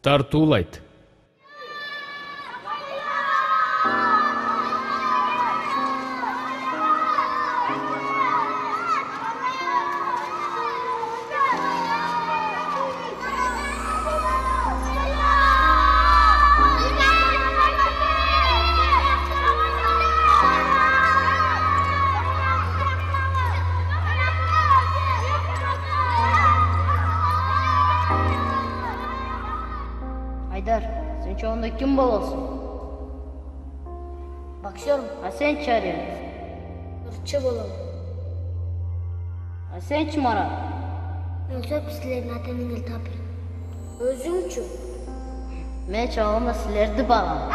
тартуулайт. Айдар, sen çoğunda kim bololsun? Bakıyorum, ha sen çağırıyorsun. Irkçı bolalım. Ha sen çımara. Ölsöp sizlerin atanın el tapır. Özüm üçün. Men çağımda silerdi bağım.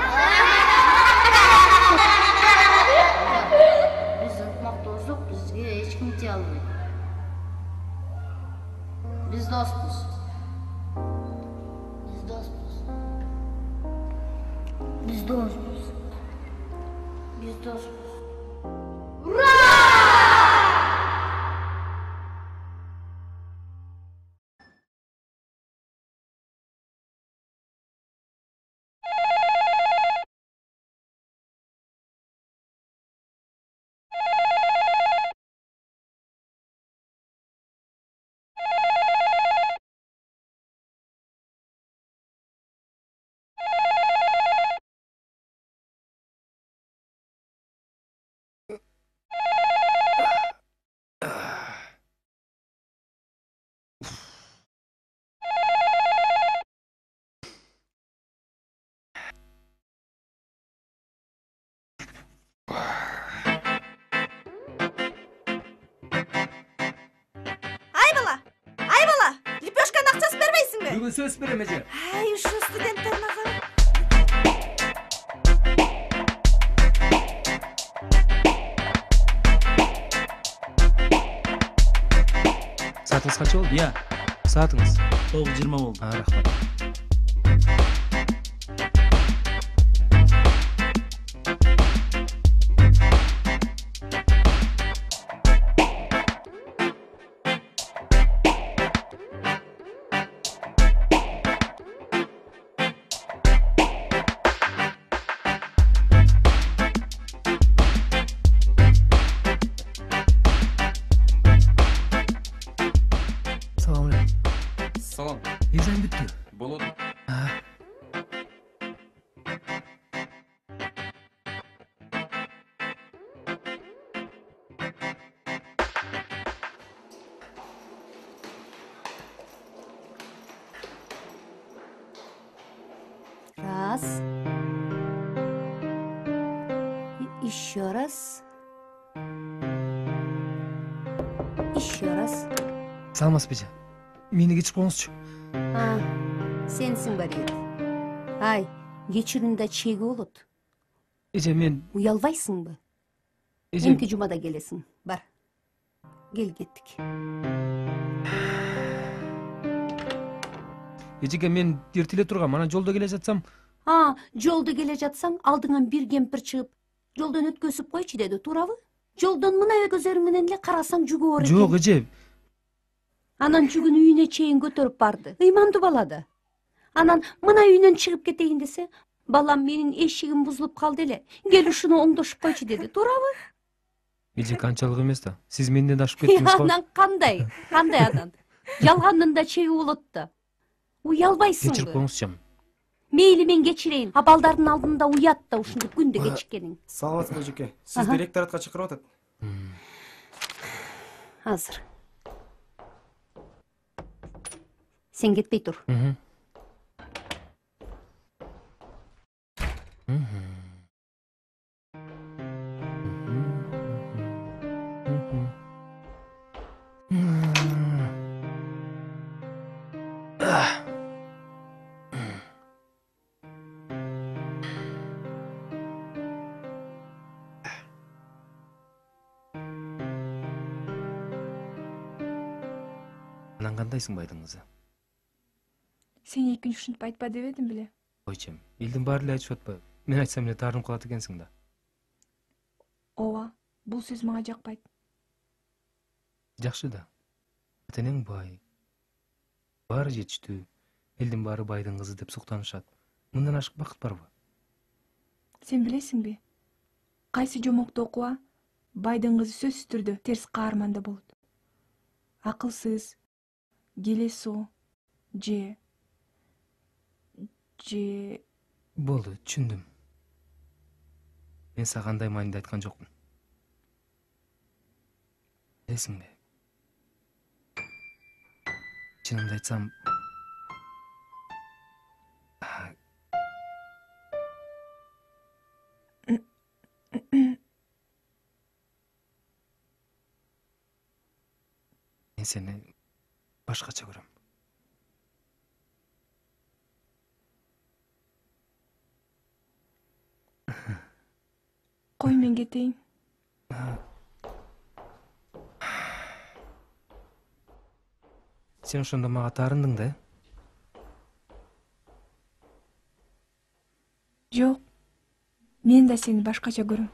Biz ıntmak dostuk, bizge hiç kim tiye almaydı. Biz dostuz. Biz dostuz. Biz dostuz. Biz dostuz. Айбала, лепешканың ақшасын бермейсің бе? Бүгін сөз берем эже. Ай, ушу студенттерін аға. Saatiniz kaç oldu? Ya, Saatiniz. 9:20 oldu. Ha, rahmat. Selamünaleyküm. Salam. Examen bitti. Болады. Ha. Раз. И еще раз. Еще раз. Саламатсыз беже. Мені кечіп қоңызшы. Sensin бар еді. Ай, кечірінде чегі болот. Эже, мен... Уялбайсың ба? Эже... Эмки жумада келесің. Бар. Кел кеттік. Эжеге, мен ертеле тұрғам. Ана жолда келе жатсам... Жолда келе жатсаң, алдыңан бір кемпір шығып, жолдан өткөсіп қойчы деді, турабы? Жолдан мына көзөрүңүнөн эле карасаң жүгү бар экен. Жоқ, эже. Анан жүгүн үйүнө чейин көтөрүп барды. Ыйманды бала да. Анан мына үйүнөн чыгып кетейин десе, балам менин эшигим бузулуп калды эле. Кел ушуну оңдошуп койчу деди. Туурабы? Эже, канчалык эмес да. Сиз менден ашып кеттиңиз го. Анан кандай анан? Жалгандын да чеги болот да. Уялбайсыңбы? Кечирип коңузчу. Мейли мен кечирейин. Балдардын алдында уят да ушундай күндө кечиккениң. Саламатсызбы эжеке. Сизди ректоратка чакырып атат. Азыр. Sen кетпей тур. Анан кандайсың байдын кызы? Сен экинчи ушинтип айтпа деп эдим беле. Койчум. Элдин баары эле айтышып атпайбы? Мен айтсам эле таарынып калат экенсиң да. Ооба, бул сөз мага жакпайт. Жакшы да. Ата-энең бай. Баары жетиштүү. Элдин баары байдын кызы деп суктанышат. Мындан ашык бакыт барбы? Сен билесиңби? Кайсы жомокто окуа байдын кызы сөзсүз түрдө терс каарманда болот. Акылсыз, келесоо, же Болду, түшүндүм. Мен сага кандай мааниде айткан жокмун. Билесиңби? Чынымды айтсам, мен сени башкача көрөм. кой мен кетейин. Сен ошондо мага таарындың да? Жок. Мен да сени башкача көрөм.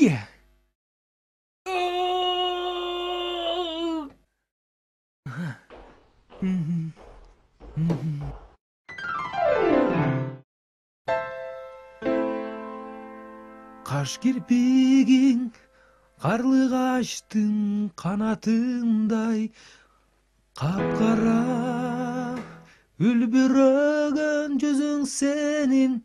Е! Каш кирпигиң карлыгачтын канатындай капкара үлбүрөгөн жүзүң сенин.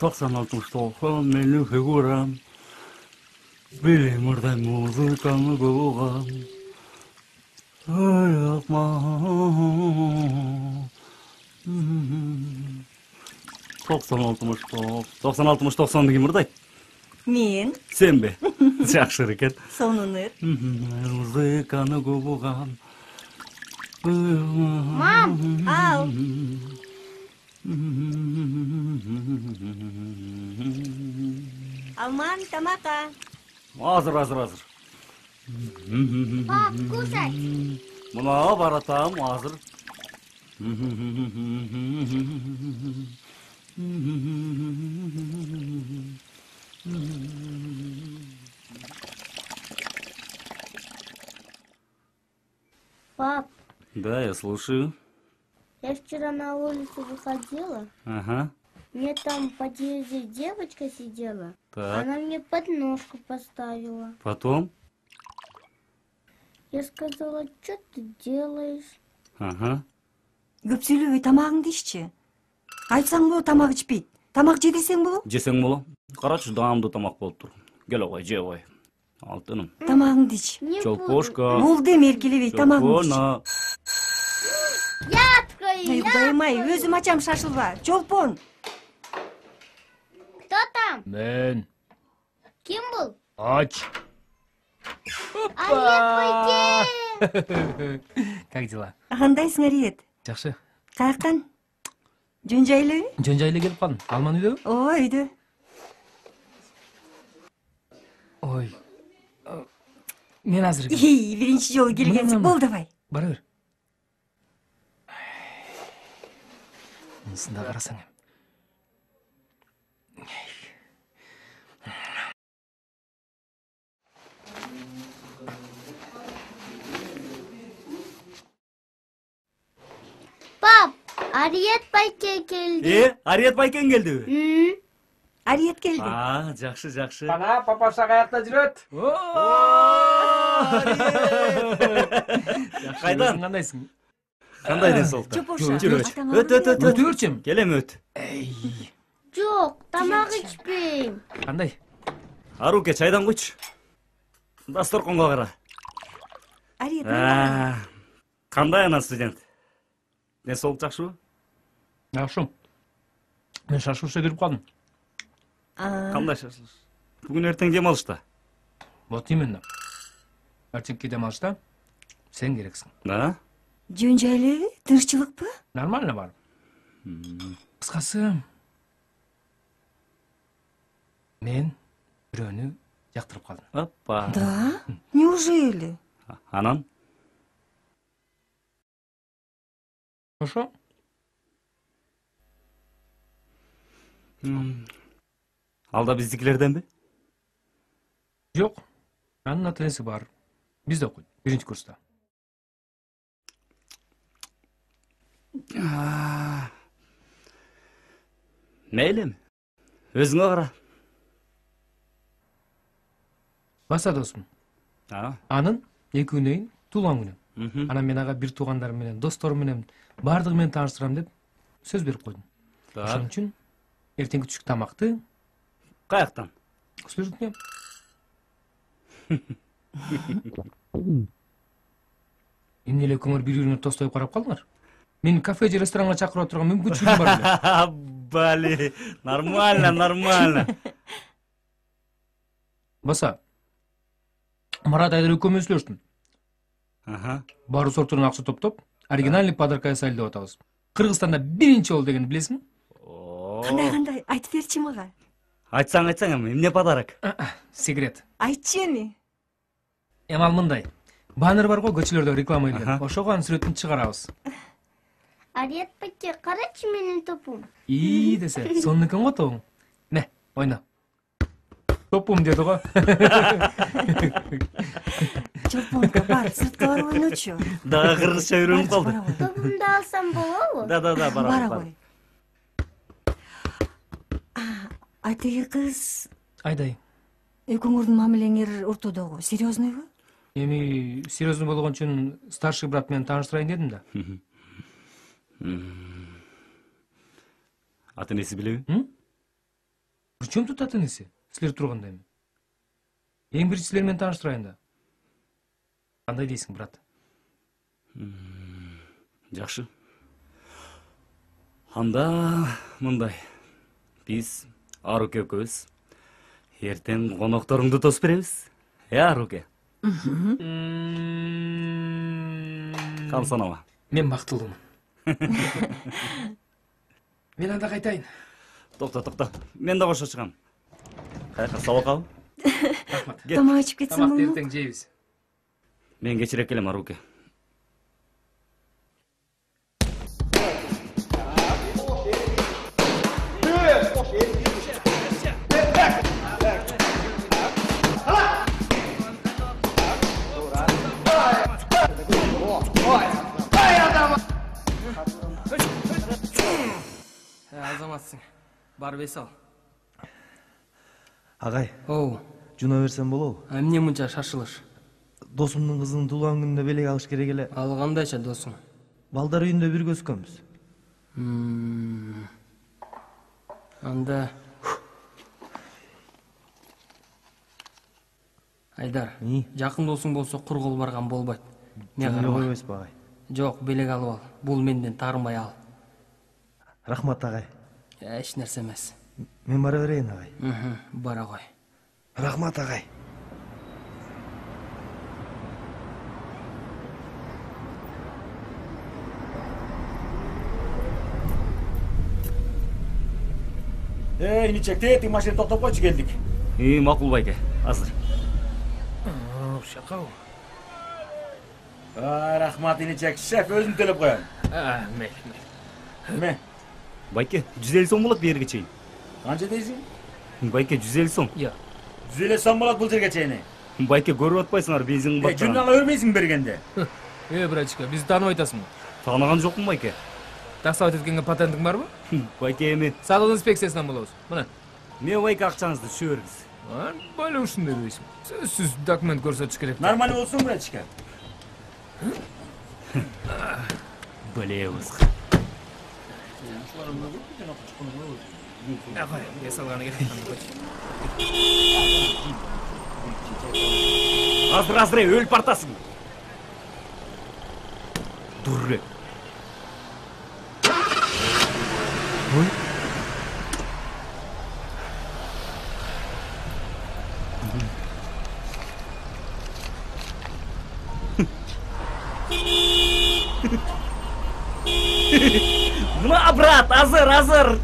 Toqsan altmış toqsan benim figuram. Benim orada muzikamı kovan. Ay yapma. 90-60-90 деген мырдай. Мен Sen be. Жақсы екен. сонунур. Музыканы kovan. Мам, Ал. Алман тамака. Hazır. Пап, кушать. Buna baratam hazır. Пап, Да, я слушаю. я вчера на улицу выходила. Ага. Мне там в подъезде девочка сидела. Так. Она мне подножку поставила. Потом? Я сказала, что ты делаешь? Ага. Көп сүйлөбөй тамагыңды иччи. Айтсаң болот тамак ичпейт. Тамак же десең болот. Жесең боло. Карачы даамдуу тамак болуп тур. Кел огой, же огой. Алтыным. Тамагыңды ич. Не буду. Чолпошка. Болду эми эркелебей тамагыңды ич. Чолпона. Я открою, Ай, я. Кудайым ай, өзүм ачам шашылба. Чолпон. Кто там? Мен Ким был? ач. Как дела? Кандайсың Ариет? Жакшы. Каяктан? Жөн жайлыбы? Жөн жайлы келип калдым. Алман үйдөбү? Оо, үйдө. Ой. Мен азыр келем. Биринчи жолу келгенсиң. Бол давай. Бара бер. Мынсын да карасаң. Пап, Ариет Байке келди. Ариет байкен келди. Ариет келди. Жакшы. Ана папаша каякта жүрөт? Кайдан? Кандайсың? Кандай ден солта? Чопоша. Жүрөт. Атаңа Өт. Өтөрчүм. Келем өт. Жоқ, тамақ ішпеймін. Кандай? Аруке чайдан койчу. Дасторконго кара. Ариет. Кандай анан студент? Ден соолук жакшыбы? Жакшы. Мен шашылышта кирип калдым. Кандай шашылыш? Бүгүн эртең дем алышта. Вот именно. Эртеңки дем алышта сен керексиң. Да? Жөн жайлыбы? Тынччылыкпы? Нормально бар. Кыскасы мен бирөөнү жактырып калдым. Опа. Да? Неужели? Анан? Ошо? Ал да биздикилерденби? Жок. Анын ата-энеси бар. Бизде окуйт, 1-курста. Мейлими? Өзүңө кара. Баса досум. Анын 2 күнөйүн туулган күнү. Анан мен ага бир туугандарым менен, досторум менен бардыгы менен тааныштырам деп сөз берип койдум. Ошон үчүн эртеңки түшүк тамакты Каяктан? Служитнем. Эмне эле көңөр бири-бириңерди тостоюп карап калдыңар? Мен кафе же ресторанга чакырып отурган мүмкүнчүлүгүм бар беле. Бали, нормально. Баса. Марат Айдар экөөмүз сүйлөштүм. Баары сортунун акча топтоп, оригинальный подарка жасайлы деп атабыз. Кыргызстанда 1-чи болду дегенди билесиңби? Кандай, айтып берчи мага. Айтсаң эми, эмне подарок? Секрет. Айтчы эми. Эми ал мындай. Баннер бар го, көчөлөрдө реклама келген. Ошого анын сүрөтүн чыгарабыз. Арият пакке, карачы менин топум. Десе, сонун экен го тобуң. Не, ойна. Топум деди го. Чолпонка, бар, сыртка барып ойночу. Дагы кыргызча үйрөнүп калды. Топумду алсам болобу? Да, Бара кой. Айтыгы кыз... Айдай. Экөөңөрдүн мамилеңер ортодогу, серьезнойбу? Эми серьезный болгон үчүн старший брат менен тааныштырайын дедим да. Ата-энеси билеби? Причем тут ата-энеси? Силер турганда эми. Эң биринчи силер менен тааныштырайын да. Кандай дейсиң, брат? Жакшы. Анда мындай. Биз Аруке экөөбүз эртең конокторуңду тосуп беребиз. Аруке? Камсанама. Мен бактылуумун. Мен анда кайтайын. Токто. Мен да кошо чыгам. Каяка сабакабы? Рахмат. Тамак ичип кетсең Тамакты болмок. эртең жейбиз. Мен кечирек келем, Аруке. Азаматсың. Барып эс ал. Агай, Оу, жуна берсем болобу? эмне мынча шашылыш? Досумдун кызынын туулган күнүнө белек алыш керек эле. Ал кандайча досуң? Балдар үйүндө бирге өскөнбүз. Анда Айдар, жакын досуң болсо кур кол барган болбойт. Не Эле карама? койбойсузбу агай? Жок, белек алып ал. Бул менден таарынбай ал. Рахмат агай. Эч нерсе эмес. Мен бара берейин агай. Бара кой. Рахмат агай. Иничек, тетиң машина токтоп койчу, келдик. Макул байке, азыр. Шакабы? Рахмат, иничек, шеф өзүм төлөп коем. Эме? Байке, 150 сом болот берге чейин. Канча дейсиң? Байке, 150 сом. 150 сом болот бул жерге чейин. Байке, көрүп атпайсыңар бензин кымбаттаган. Жүнүн ала бермейсиң бергенде. Братчика, бизди тааныбай атасыңбы? Таанаган жокмун, байке. Таксовать эткенге патентиң барбы? Байке, эми Саатыл инспекциясынан болобуз. Мына. мен байке акчаңызды түшө бергиз. Бөлө ушундай дейсиң. Сөзсүз документ көрсөтүш керек. Нормально болсун, братчика. Білеміз. Азыр, өліп бартасың. Дұрре. Мына, брат, азыр.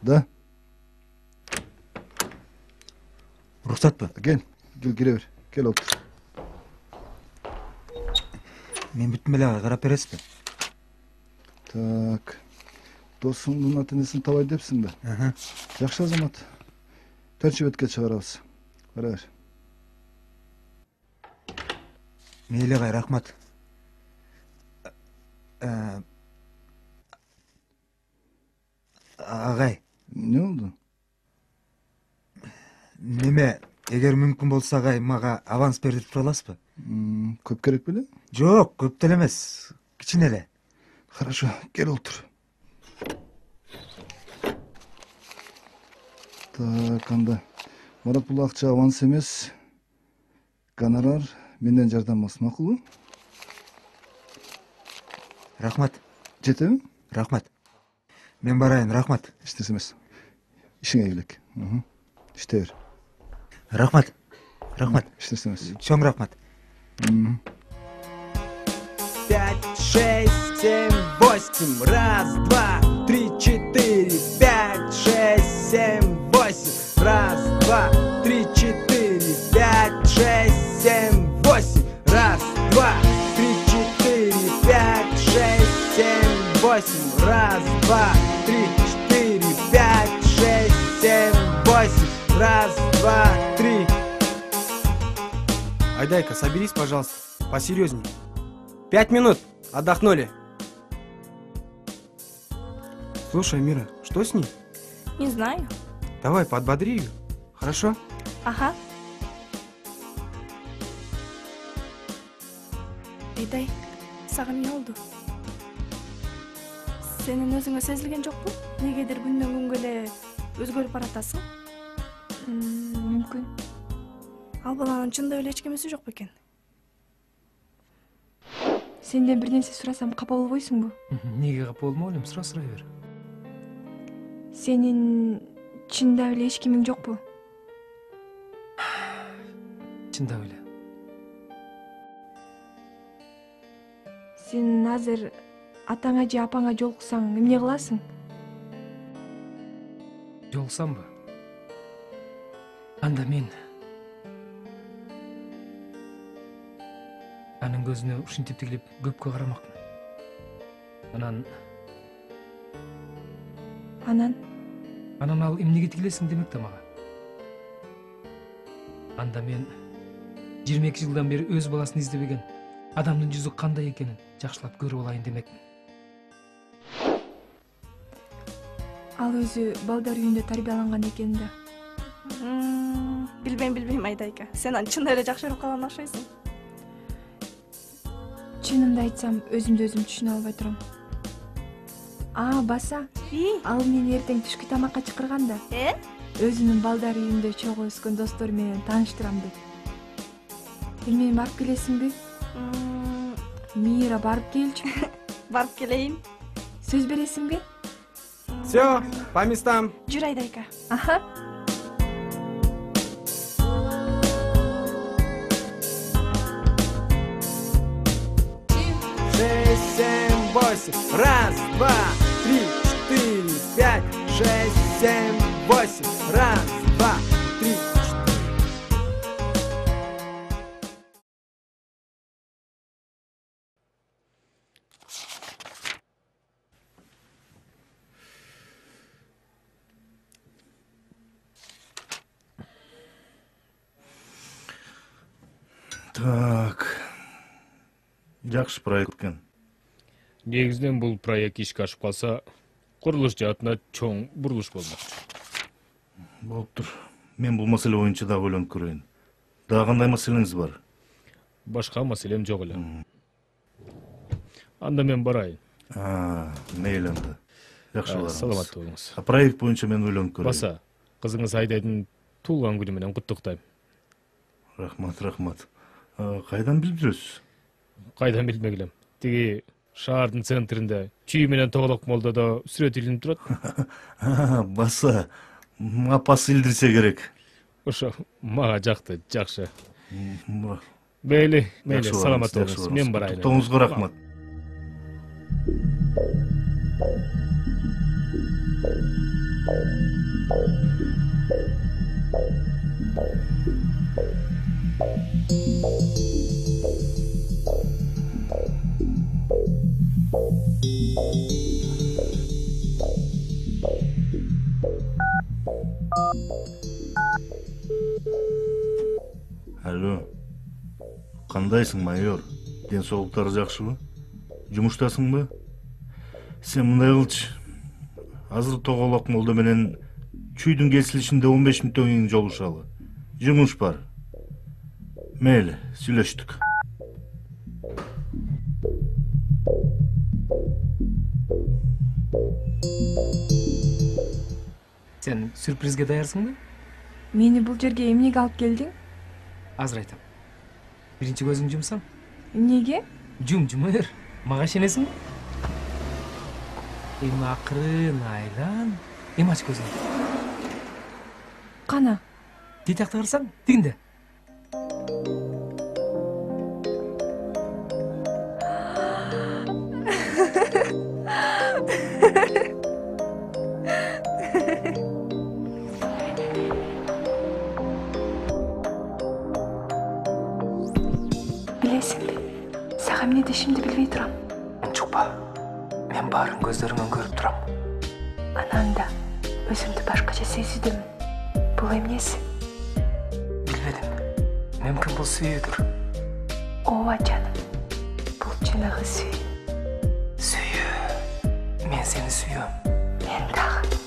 Да? Уруксат ба? Gel kire ver. Gel otur. Мен бүттүм эле ага карап бересизби? Так. Досуңдун ата энесин табай депсиң да? Жакшы азамат. Төртчү бетке чыгарабыз. Кара бер. Мейли агай, рахмат. Агай, Ne oldu? неме, эгер мүмкүн болсо агай мага аванс берип тура аласызбы? Көп керек беле? Жок, көп деле эмес. Кичине эле. Хорошо, gel otur. Так, анда. Марат, бул акча аванс эмес. Гонорар менден жардам болсун, макулбу? Рахмат. Жетеби? Рахмат. Мен барайын, рахмат. Эчтеси эмес. Ишиңе келек. İşte ver. Рахмат. Рахмат. Эчтеси эмес. Чоң рахмат. 5, 6, 7, 8. Раз, два, три, четыре. 5, 6, 7, 8. Раз, два, три, четыре. 5, 6, 7, 8. Раз, два, три, четыре. 5, 6, 7, 8. Раз, два, три, четыре. 5, 6, 7, 8. Раз, два, три. Айдайка, соберись, пожалуйста. Посерьезней. 5 минут. Отдохнули. Слушай, Мира, что с ней? Не знаю. Давай, подбодри ее. Хорошо? Ага. Айдай, сага эмне болду? Сенин өзүңө сезилген жокпу? Негедир күндөн күнгө эле өзгөрүп баратасың? Мүмкүн. Ал баланын чындап эле эч кемеси жок бекен? Сенден бир нерсе сурасам капа болбойсуңбу? Неге капа болмок элем? Сурай бер. Сенин чындап эле эч кимиң жокпу? Чындап эле. Сен азыр атаңа же апаңа жолуксаң эмне кыласың? Жолуксамбы? Анда мен анын көзүнө ушинтип тигилип көпкө карамакмын. Анан ал эмнеге тигилесиң демек да мага. Анда мен 22 жылдан бери өз баласын издебеген адамдын жүзү кандай экенин жакшылап көрүп алайын демекмин. Ал өзү балдар үйүндө тарбияланган экен да. Билбейм Айдайка. Сен аны чындап эле жакшы көрүп калган окшойсуң. Чынымды айтсам, өзүмдү өзүм түшүнө албай турам. Баса. Ал мени эртең түшкү тамакка чакырганда. Өзүнүн балдар үйүндө чогуу өскөн достору менен тааныштырам деп. Эмне барып келесиңби? Мира, барып келчү. Барып келейин. Сөз бересиңби? Все, по местам. Жүр, Айдайка. Аха. Раз, два, три, четыре, 5, 6, 7, 8. Раз, два, три, четыре. Так. Жакшы проект экен. Негизинен бул проект ишке ашып калса, курулуш жаатына чоң бурулуш болмокчу. Болуптур. Мен бул маселе боюнча дагы ойлонуп көрөйүн. Дагы кандай маселеңиз бар? Башка маселем жок эле. Анда мен барайын. Мейли анда. Жакшы барыңыз. Саламат болуңуз. Проект боюнча мен ойлонуп көрөйүн. Баса, кызыңыз Айдайдын туулган күнү менен куттуктайм. Рахмат. Кайдан билип жүрөсүз? Кайдан билмегилем. Тиги шаардын центринде чүй менен тоголок молдодо сүрөт илинип турат. Баса, апасы илдирсе керек. Ошо мага жакты, жакшы. Мейли, саламат болуңуз. Мен барайын. Тоңузга рахмат. Alo. Кандайсың, майор? Ден соолуктары жакшыбы? Жумуштасыңбы? Сен мындай кылчы. Азыр Тоголок молдо менен чүйдүн кесилишинде 15 мүнөттөн кийин жолугушалы. Жумуш бар. Мейли, сүйлөштүк. Сен сюрпризге даярсыңбы? Мени бул жерге эмнеге алып келдиң? Азыр айтам. Биринчи көзүңдү жумсаң. Эмнеге? Жумыр. Мага ишенесиңби? Эми акырын айлан. Эми ач көзүңдү. Кана? Тиги жакта карасаң, тигинде. Билесиңби, сага эмне дешимди билбей турам. Унчукпа. Мен баарын көздөрүңөн көрүп турам. Анан да өзүмдү башкача сезүүдөмүн. Бул эмнеси? Билбедим. Мүмкүн бул сүйүүдүр. Ооба жаным. Бул чыныгы сүйүү. Сүйүү. Мен сени сүйөм. Мен дагы.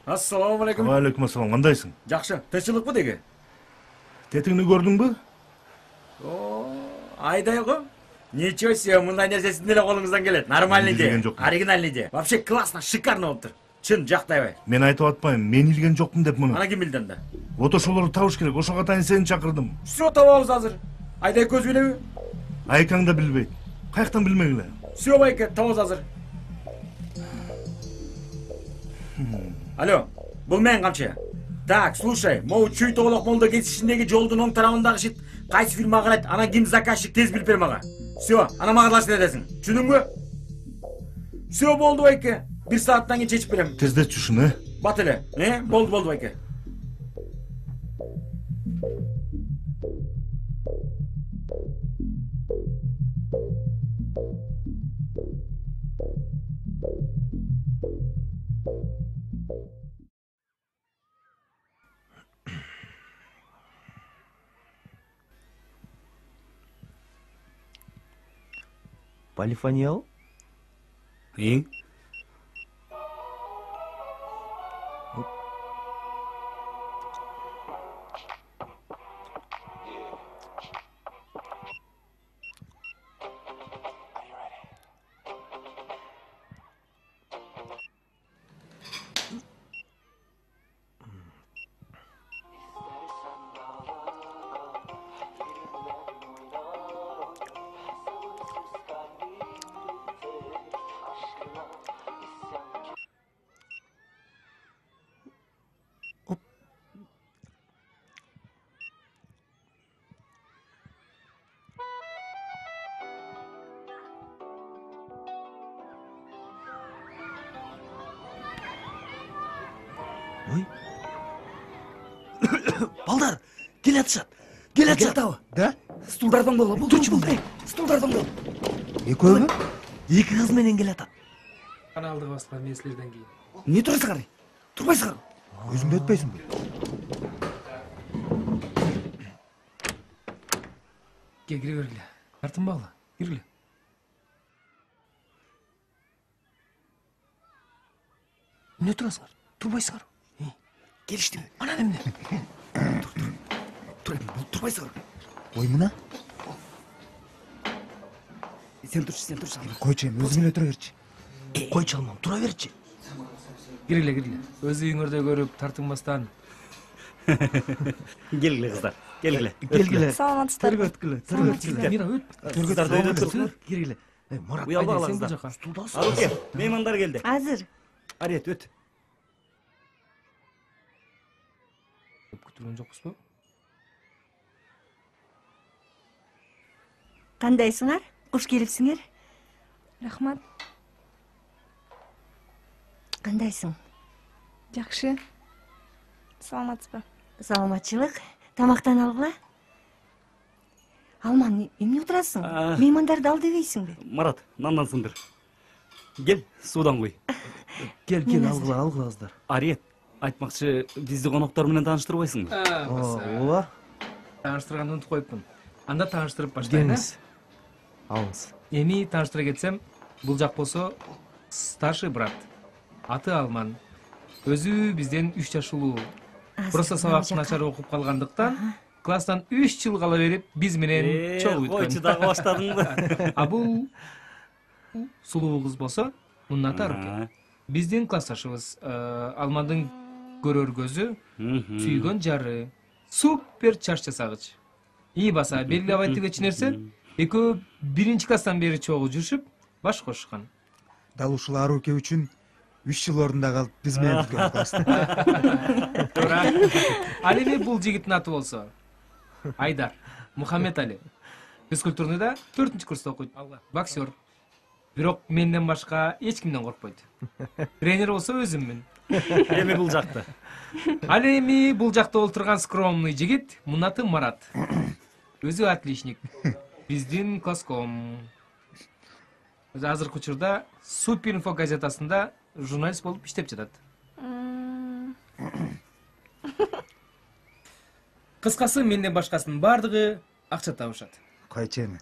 Assalamu alaikum. Алейкум ассалам, кандайсың? Жакшы, тынччылыкпы деги? Тетиңди көрдүңбү? Айдай го. Ничего себе, мындай нерсесин деле колуңуздан келет. Нормальный де, оригинальный де. Вообще классно, шикарно болуптур. Чын жактайбай. Мен айтып атпайм, мен илген жокмун деп муну. Ана ким билди анда? Вот ошолорду табыш керек, ошого атайын сени чакырдым. Всё табабыз азыр. Айдай көз билеби? Айкаң да билбейт. Каяктан билмегиле? Всё байке, табабыз азыр. Алло, бул мен камчы. Так, слушай, могу чүй Тоголок молдо кесишиндеги жолдун оң тарабындагы шит кайсы фильмга карайт, ана ким заказчик тез билип бер мага. Всё, ана мага даштыр эдесиң. Түшүндүңбү? Всё болду байке. 1 сааттан кийин чечип берем. Тездетчи ушуну, Бат эле. Болду байке. Полифониялы? Ең? Ой. Балдар, келатышат. Келатышат. Да? Стулдардан бол, бул чучу бул. Стулдардан бол. Экөөбү? Эки кыз менен келатат. Кана алдыга баскан мен силерден кийин. Не турасыңар? Турбайсыңар. Өзүңдө өтпөйсүңбү? Кире бергиле. Тартынбагыла. Киргиле. Эмне турасыңар? Турбайсыңар. Келиштиби? Анан эмне? Турбайсыңар. Ой мына? Сен турчу. Койчу эми өзүң эле тура берчи. Койчу алмам, тура берчи. Киргиле. Өз үйүңөрдө көрүп тартынбастан. Келгиле кыздар. Келгиле. Саламатсыздарбы? Төргөткүлө. Мира өт. Кыздар өйдө тур. Киргиле. Марат, Уялбагыла Сен бул кыздар. жака. Аруке, меймандар келди. Азыр. Арет өт. Күтүргөн жокпузбу? Кандайсыңар? Куш келипсиңер? Рахмат. Кандайсың? Жакшы. Саламатсызбы? Саламатчылык. Тамактан алгыла. Алман, эмне отурасың? Меймандарды ал дебейсиңби? Марат, нандан сындыр. Кел, суудан куй. Кел, алгыла кыздар. Арет, айтмакчы, бизди коноктор менен тааныштырбайсыңбы? Ооба. Тааныштырганды унутуп коюпмун. Анда тааныштырып баштайын. Алыңыз. Эми тааныштыра кетсем, бул жак болсо старший брат. Аты Алман. Өзү бизден 3 жаш улуу. Просто сабак начар окуп калгандыктан класстан 3 жыл кала берип биз менен чогуу өткөн. Койчу дагы баштадыңбы? А бул сулуу кыз болсо, мунун аты Аруке. Биздин классташыбыз. Алмандын көрөр көзү, сүйгөн жары, супер чач жасагыч. И баса белгилеп айтып эч нерсе, экөө 1-класстан бери чогуу жүрүшүп, баш кошушкан. Дал ушул Аруке үчүн 3 жыл орунда калып биз менен бүткөн класста. Туура. Ал эми бул жигиттин аты болсо Айдар Мухаммед Али. Физкультурныйда 4-курста окуйт. Боксер. Бирок менден башка эч кимден коркпойт. Тренер болсо өзүммүн. Эми бул жакта. Ал эми бул жакта олтурган скромный жигит, мунун аты Марат. Өзү отличник. Биздин класском. Азыркы учурда Суперинфо газетасында журналист болуп иштеп жатат. Кыскасы менден башкасынын бардыгы акча табышат. Койчу эми.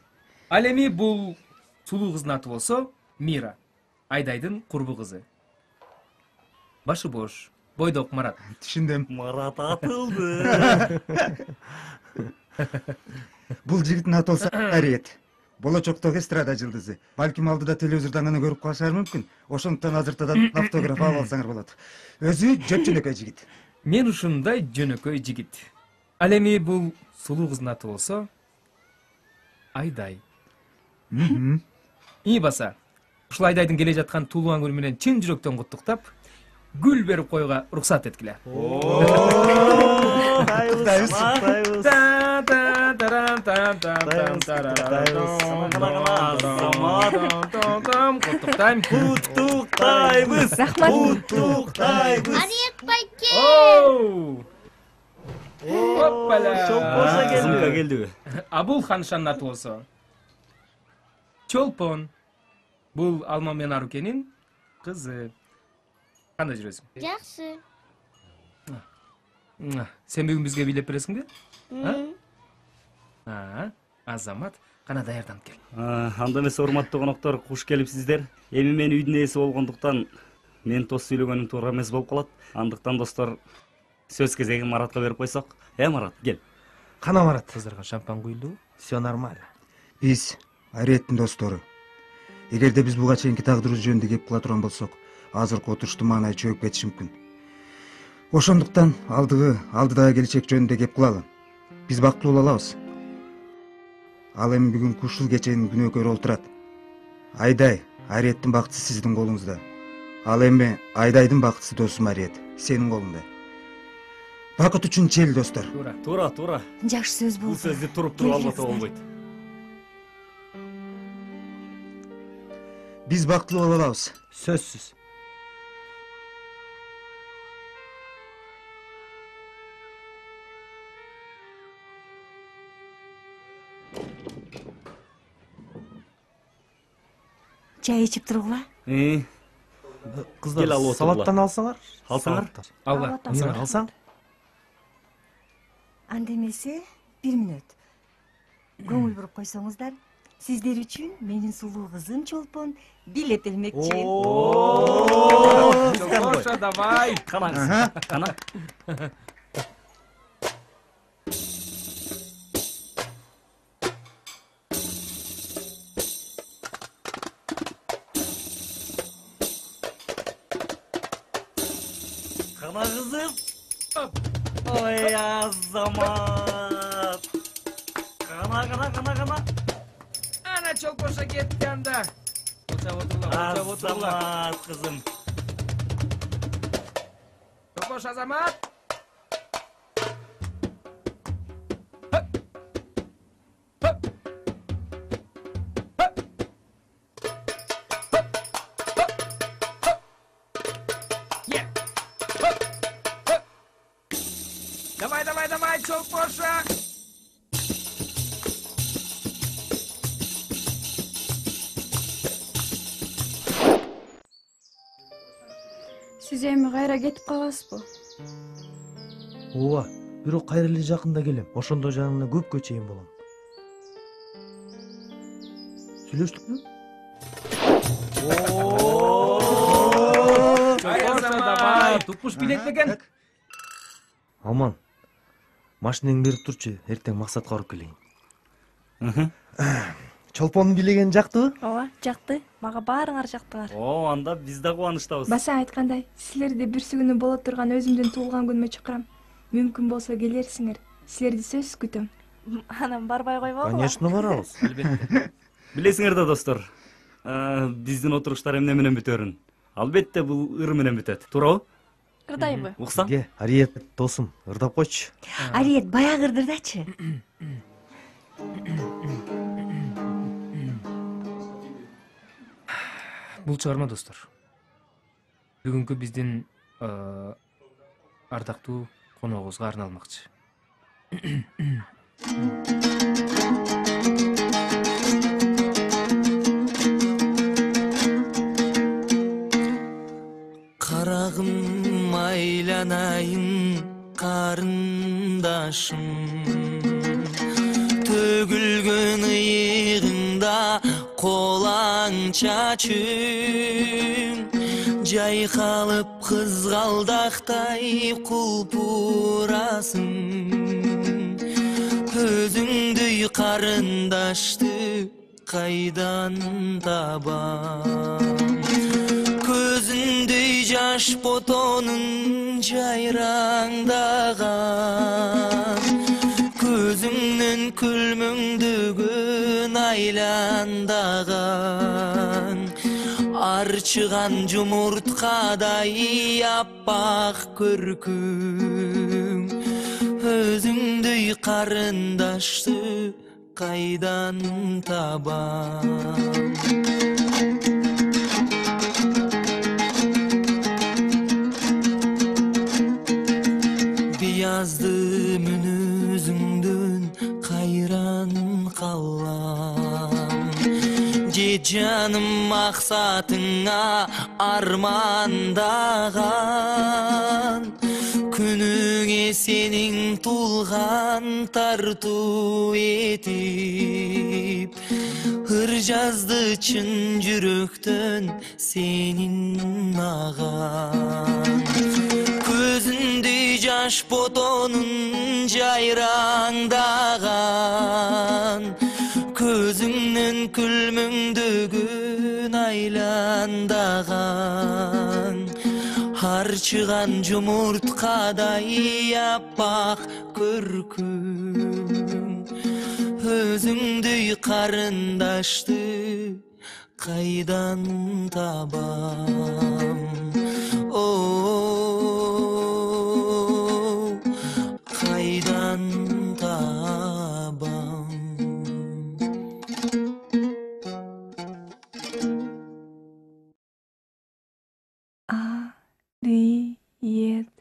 Ал эми бул сулуу кыздын аты болсо Мира. Айдайдын курбу кызы. Башы бош, бойдок Марат. Түшүндүм. Марат атылды. Бул жигиттин аты болсо Арет. Болочоктогу эстрада жылдызы. Балким алдыда телевизордон гана көрүп калышар мүмкүн. Ошондуктан азыртадан автограф алып алсаңар болот. Өзү жөнөкөй жигит. Мен ушундай жөнөкөй жигит. Ал эми бул сулуу кыздын аты болсо Айдай. И баса, ушул Айдайдын келе жаткан туулган күнү менен чын жүрөктөн куттуктап, гүл берип коюуга уруксат эткиле. Куттуктайбыз. Куттуктайбыз. Арет байке. Оппала. Кызымка келдиби? А бул ханшанын аты болсо Чолпон. Бул Алман менен Арукенин кызы. Кандай жүрөсүң? Жакшы. Сен бүгүн бизге бийлеп бересиңби? Азамат, кана даярданып кел. Анда эмесе урматтуу коноктор, куш келипсиздер. Эми мен үйдүн ээси болгондуктан мен тос сүйлөгөнүм туура эмес болуп калат. Андыктан достор, сөз кезегин Маратка берип койсок. Марат, кел. Кана Марат? Кыздарга шампан куюлду. Все нормально. Биз Ареттин достору. Эгерде биз буга чейинки тагдырыбыз жөнүндө кеп кыла турган болсок, азыркы отурушту маанай чөгүп кетиши мүмкүн. Ошондуктан алдыдагы келечек жөнүндө кеп кылалы. Биз бактылуу боло алабыз. Ал эми бүгүнкү ушул кеченин күнөөкөрү олтурат. Айдай, Ареттин бактысы сиздин колуңузда. Ал эми Айдайдын бактысы досум Арет, сенин колуңда. Бакыт үчүн чел достор. Туура. Жакшы сөз болду. Бул сөздү туруп албаса болбойт. Биз бактылуу боло алабыз. Сөзсүз. чай ичип тургула. Кыздар, Кел алып отур салаттан алсаңар. Алсаңар? Алга. Мен алсаң. Анда эмесе 1 мүнөт. Көңүл буруп койсоңуздар, сиздер үчүн менин сулуу кызым Чолпон билет элмекчи. Чолпоша, давай. Кана. Кана кызым. Ой, Азамат. Кана. Ана Чолпоша кетти анда. Очап отурла. Азамат кызым. Чолпош, Азамат. Давай, Чолпоша. Сиз эми кайра кетип каласызбы? Ооба, бирок кайра эле жакында келем. Ошондо жанына көпкө чейин болом. Сүйлөштүкпү? Чолпоша, давай. Тупуш билет деген. Алман, машинеңди берип турчу, эртең максатка барып келейин. Чолпондун билеген жактыбы? Ооба, жакты. Мага баарыңар жактыңар. Анда биз да кубанычтабыз. Басаң айткандай, силерди бүрсү күнү боло турган өзүмдүн туулган күнүмө чакырам. Мүмкүн болсо келерсиңер. Силерди сөзсүз күтөм. Анан барбай койбогула? Конечно, барабыз. Билесиңер да достор, биздин отуруштар эмне менен бүтөрүн. Албетте бул ыр менен бүтөт. Туурабы? Ырдайбы? Уксаң? Ариет, досум, ырдап койчу. Ариет, баягы ырдырдачы. Бул чыгарма достор. Бүгүнкү биздин ардактуу коногубузга арналмакчы. Карагым айланайын карындашым, төгүлгөн ыйыгыңда колаң чачың, жайкалып кызгалдактай кулпурасың. Өзүңдөй карындашты кайдан табам? Көзүндөй жаш потонун жайраңдаган, көзүңнүн күлмөңдөгөн айландаган, арчыган жумурткадай аппак көркүң. Өзүңдөй карындашты кайдан табам? Биязды мүнөзүңдөн кайран калам, же жаным максатыңа армандаган, күнүңө сенин тулган тартуу этип, ыр жазды чын жүрөктөн сенин аган. Көзүндөй жаш потонун жайраңдаган, көзүңнүн күлмөңдөгөн айландаган, арчыган жумурткадай аппак көркүң. Өзүңдөй карындашты кайдан табам? Кайдан табам? Ариет.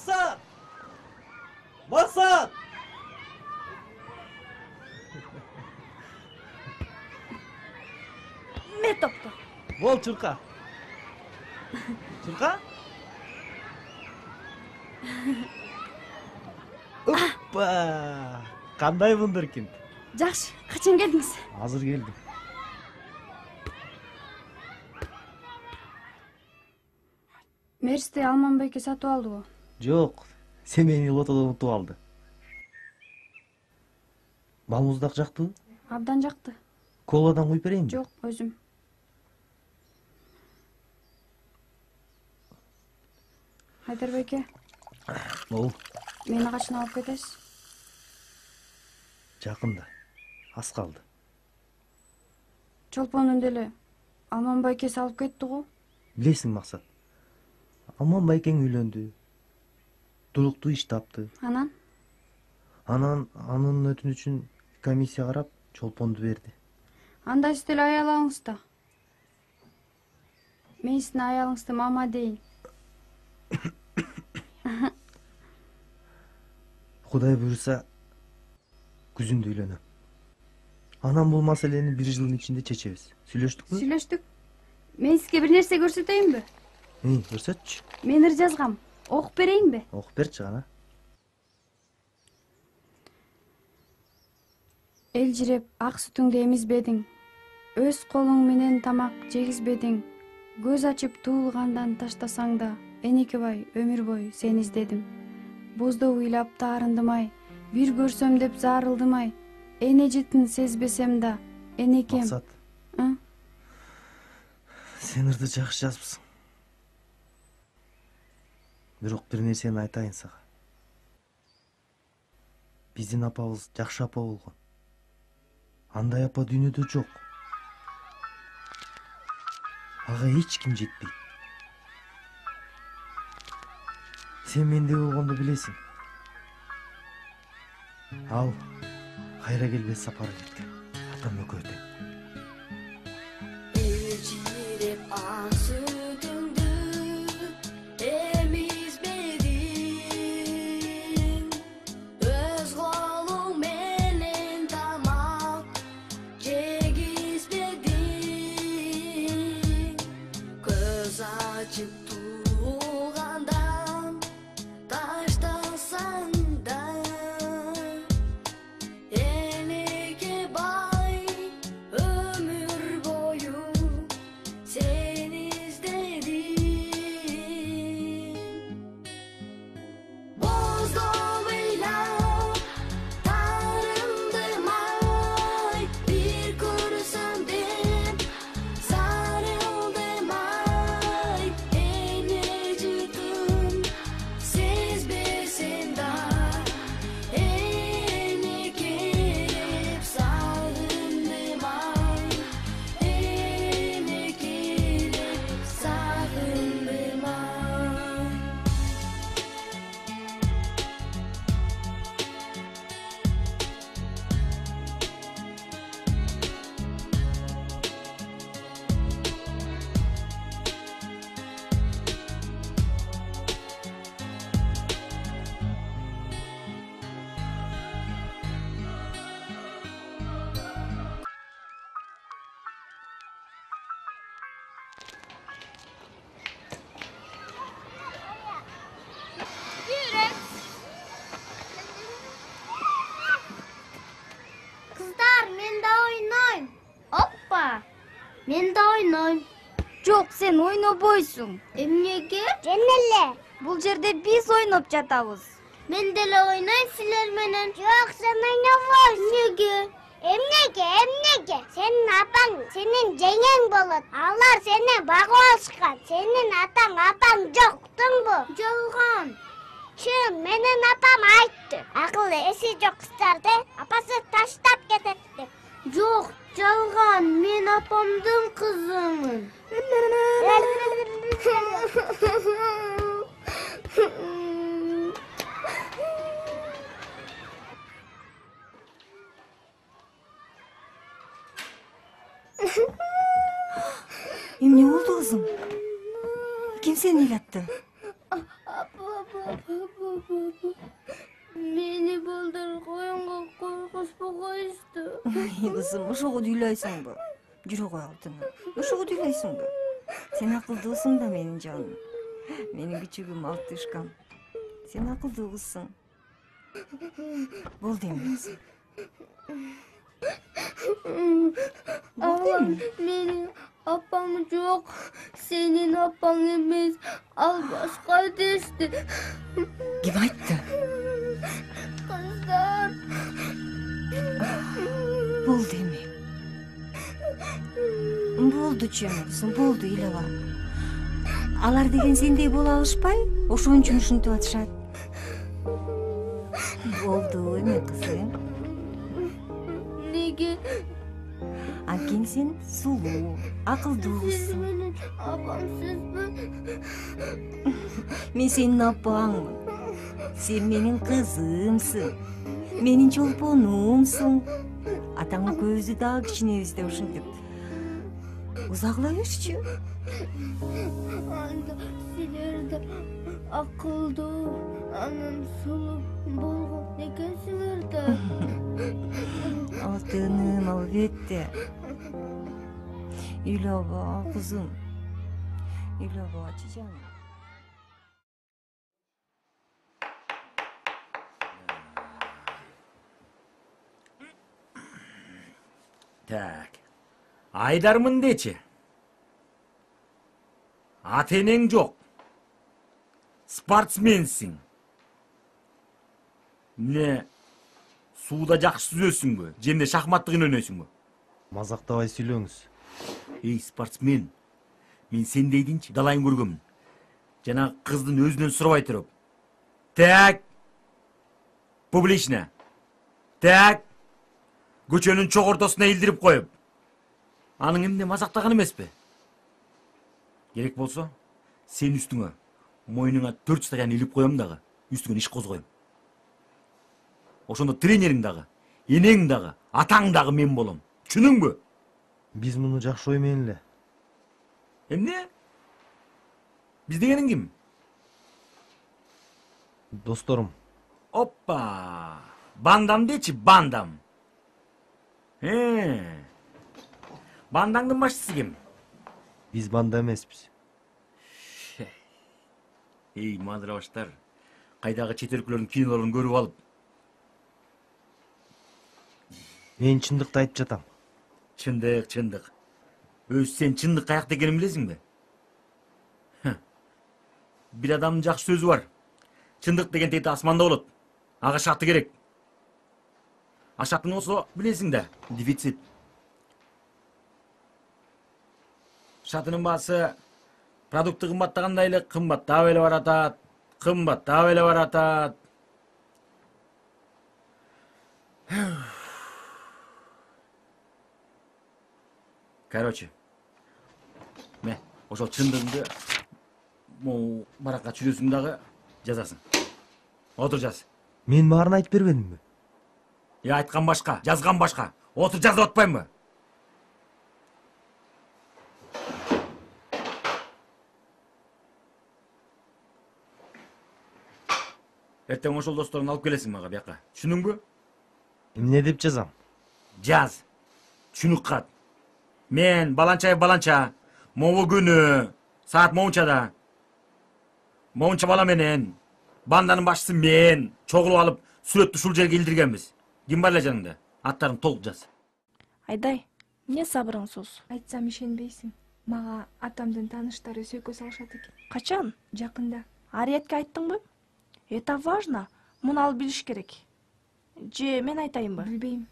Maksat! Maksat! Мен топто. Бол чурка. Чурка? Оппа! Кандай вундеркинд? Жакшы, качан келдиңиз? Азыр келдим. Мерсти Алман байке сатып алдыбы? Жок, семейный лотодо утуп алды. Балмуздак жактыбы? Абдан жакты. Коладан куюп берейинби? Жок, өзүм. Айдар байке. Бол. Мени качан алып кетесиз? Жакында. Аз калды. Чолпондун деле Алман байкеси алып кетти го. Билесиң, Максат. Алман байкең үйлөндү. Туруктуу иш тапты. Анан? Анан анын өтүнүчүн комиссия карап, чолпонду берди. Анда сиз деле аялыңыз да. Мен сиздин аялыңызды мама дейин. Кудай буйруса, күзүндө үйлөнөм. Анан бул маселени 1 жылдын ичинде чечебиз. Сүйлөштүкпү? Сүйлөштүк. Мен сизге бир нерсе көрсөтөйүнбү? Көрсөтчү. Мен ыр жазгам. Окуп берейинби? Окуп берчи гана. Элжиреп ак сүтүңдү эмизбедиң. Өз колуң менен тамак жегизбедиң. Көз ачып туулгандан таштасаң да, Энекебай өмүр бою сени издедим. Бозду уйлап таарындымай, бир көрсөм деп зарылдымай. Эне жытын сезбесем да, энекем. Максат. Сен ырды жакшы жазыпсың. Бирок бир нерсени айтайын сага. Биздин апабыз жакшы апа болгон. Андай апа дүйнөдө жок. Ага эч ким жетпейт. Сен менде болгонду билесиң. Ал кайра келбес сапар кеткен. Атам экөө тең. Элжиреп ак сүтүңдү эмизбедиң. Өз колуң менен тамак жегизбедиң. Көз ачып туулгандан таштасаң да, Энекебай өмүр бою сени издедим. Бозду ыйлап таарындымай, бир көрсөм деп зарылдымай. Эне жытын сезбесем да, энекелеп сагындымай. Энекелеп сагындымай. Kızlar, men de oynayayım. Hoppa. Men de oynayayım. Жок, сен ойнобойсуң. Эмнеге? Жөнеле. Бул жерде биз ойноп жатабыз. Men деле oynayayım sizler menen. Yok, sen oynamazsın. Nege? Эмнеге? Сенин апаң, сенин жеңең болот. Алар сени багып алышкан. Сенин атаң, апаң жок, уктуңбу? Жалган. Чын, менин апам айтты. Акылы эси жок кыздарды апасы таштап кетет деп. Yok, жалган. Men apamdın kızımın. Эмне болду кызым? Ким сени ыйлатты? Апа. Meni balдар koyunga korkutpa koyuştu. Kızım, ошого düйлайсыңбы? Жүрө кой алтыным. Ошого düйлайсыңбы? Сен акылдуусуң да менин жаным. Менин күчүгүм алтышкам. Сен акылдуу кызсың. Болду эми кызым. Ama benim apam yok. Senin apan emez. Al başka desti. Kim aytты? Kızlar. Болду эми. Болду чөмүрсүң, болду Илова. Алар деген сендей боло алышпай, ошон үчүн ушинтип атышат. Болду эми кызым. Nege? Анткени сен сулуу, акылдуу кызсың. Benim apam sizmi? Мен сенин апаңмын. Сен менин кызымсың. Менин чолпонумсың. Атаңдын көзү дагы кичинебиз деп ушинтип. Узагыла берчү. Anda sizlerde akıldı, anam sulu bolğun ekensizler de. Алтыным, албетте. Илова, кызым. Илова, чыжаным. Так. Айдармын дечи. Ата энең жок. Спортсменсиң. Не сууда жакшы сүзөсүңбү? Же эмне шахматтык ойнойсуңбу? Мазактабай сүйлөңүз. Эй, спортсмен. Мен сендейдинчи далайын көргөмүн. Жана кыздын өзүнөн сурабай туруп. Так. Публично. Так. Көчөнүн чок ортосуна илдирип коюп. Анын эмне мазактаган эмеспи? Керек болсо, сен үстүңө мойнуңа 4 стакан илип коем дагы, үстүңөн иш козгойм. Ошондо тренериң дагы, энең дагы, атаң дагы мен болом. Түшүнүңбү? Биз муну жакшы оймен эле. Эмне? Биз дегениң ким? Досторум. Оппа! Бандам дечи, бандам. Бандаңдын башчысы ким? Биз банда эмеспиз. Эй, мадырабаштар, кайдагы чет өлкөлөрдүн кинолорун көрүп алып. Мен чындыкты айтып жатам. Чындык, чындык. Өз сен чындык каякта экенин билесиңби? Бир адамдын жакшы сөзү бар. Чындык деген тегиде асманда болот. Ага шарты керек. Ашатын болсо, билесиң да, дефицит. Шатынын баасы продукты кымбаттагандай эле кымбаттап эле баратат, кымбаттап эле баратат. Короче, ме, ошол чындыгыңды могу баракка чүрөсүң дагы жазасың. Отур жаз. Мен баарын айтып бербедимби? Айткан башка, жазган башка. Отур жазып атпаймбы? Эртең ошол досторуңду алып келесиң мага бияка. Түшүнүңбү? Эмне деп жазам? Жаз. Түшүнүк кат. Мен Баланчаев Баланча, могу күнү саат моунчада. Моунча бала менен банданын башчысы мен чогулуп алып сүрөттү ушул жерге илдиргенбиз. Ким бар эле жаныңда? Аттарын толук жаз. Айдай, эмне сабырың соз? Айтсам ишенбейсиң. Мага атамдын тааныштары сөйкө салышат экен. Качан? Жакында. Ариетке айттыңбы? Это важно. Муну ал билиш керек. Же мен айтайынбы? Билбейм.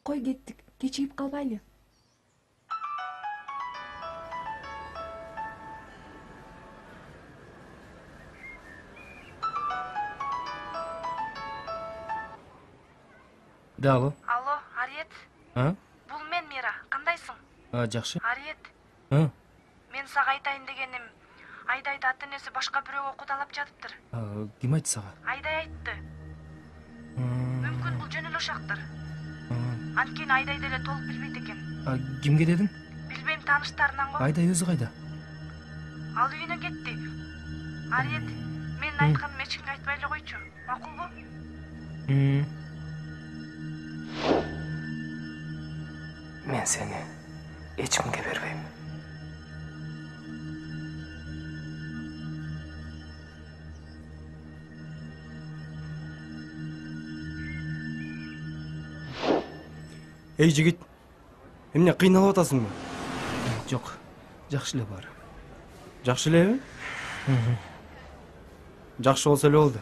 Кой кеттик. Кечигип калбайлы. Да, алло. Алло, Ариет. Бул мен Мира. Кандайсың? Жакшы. Ариет. Мен сага айтайын дегеним, Айдайды ата энеси башка бирөөгө кудалап жатыптыр. Ким айтты сага? Айдай айтты. Мүмкүн бул жөн эле ошактыр. Анткени Айдай деле толук билбейт экен. Кимге дедиң? Билбейм, тааныштарынан го. Айдай өзү кайда? Ал үйүнө кетти. Ариет, мен Менин айтканым эч кимге айтпай эле койчу. Макулбу? Мен сени эч кимге бербейм. Эй жигит, эмне кыйналып атасыңбы? Жок, жакшы эле бар. Жакшы элеби? Жакшы болсо эле болду.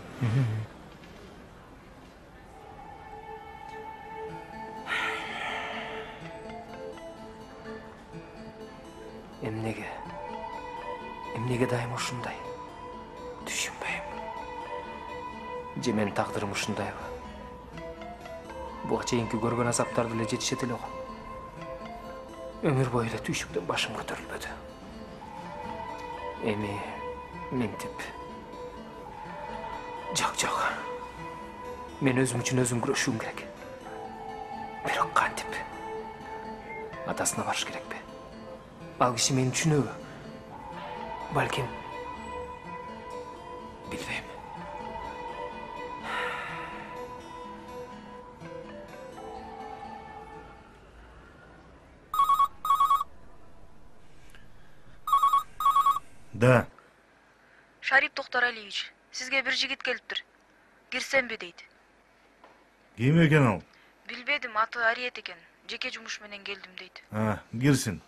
Эмнеге дайым ушундай? Түшүнбөйм. Же менин тагдырым ушундайбы? Буга чейинки көргөн азаптарды эле жетишет эле го. Өмүр бою эле түйшүктөн башым көтөрүлбөдү. Эми ментип. Жок. Мен өзүм үчүн өзүм күрөшүүм керек. Бирок кантип? Атасына барыш керекпи? Ал киши мени түшүнөбү? Балким, билбейм. Да. Шарип Токторалиевич, сизге бир жигит келиптир. Кирсемби дейт. Ким экен ал? Билбедим, аты Ариет экен. Жеке жумуш менен келдим дейт. Кирсин.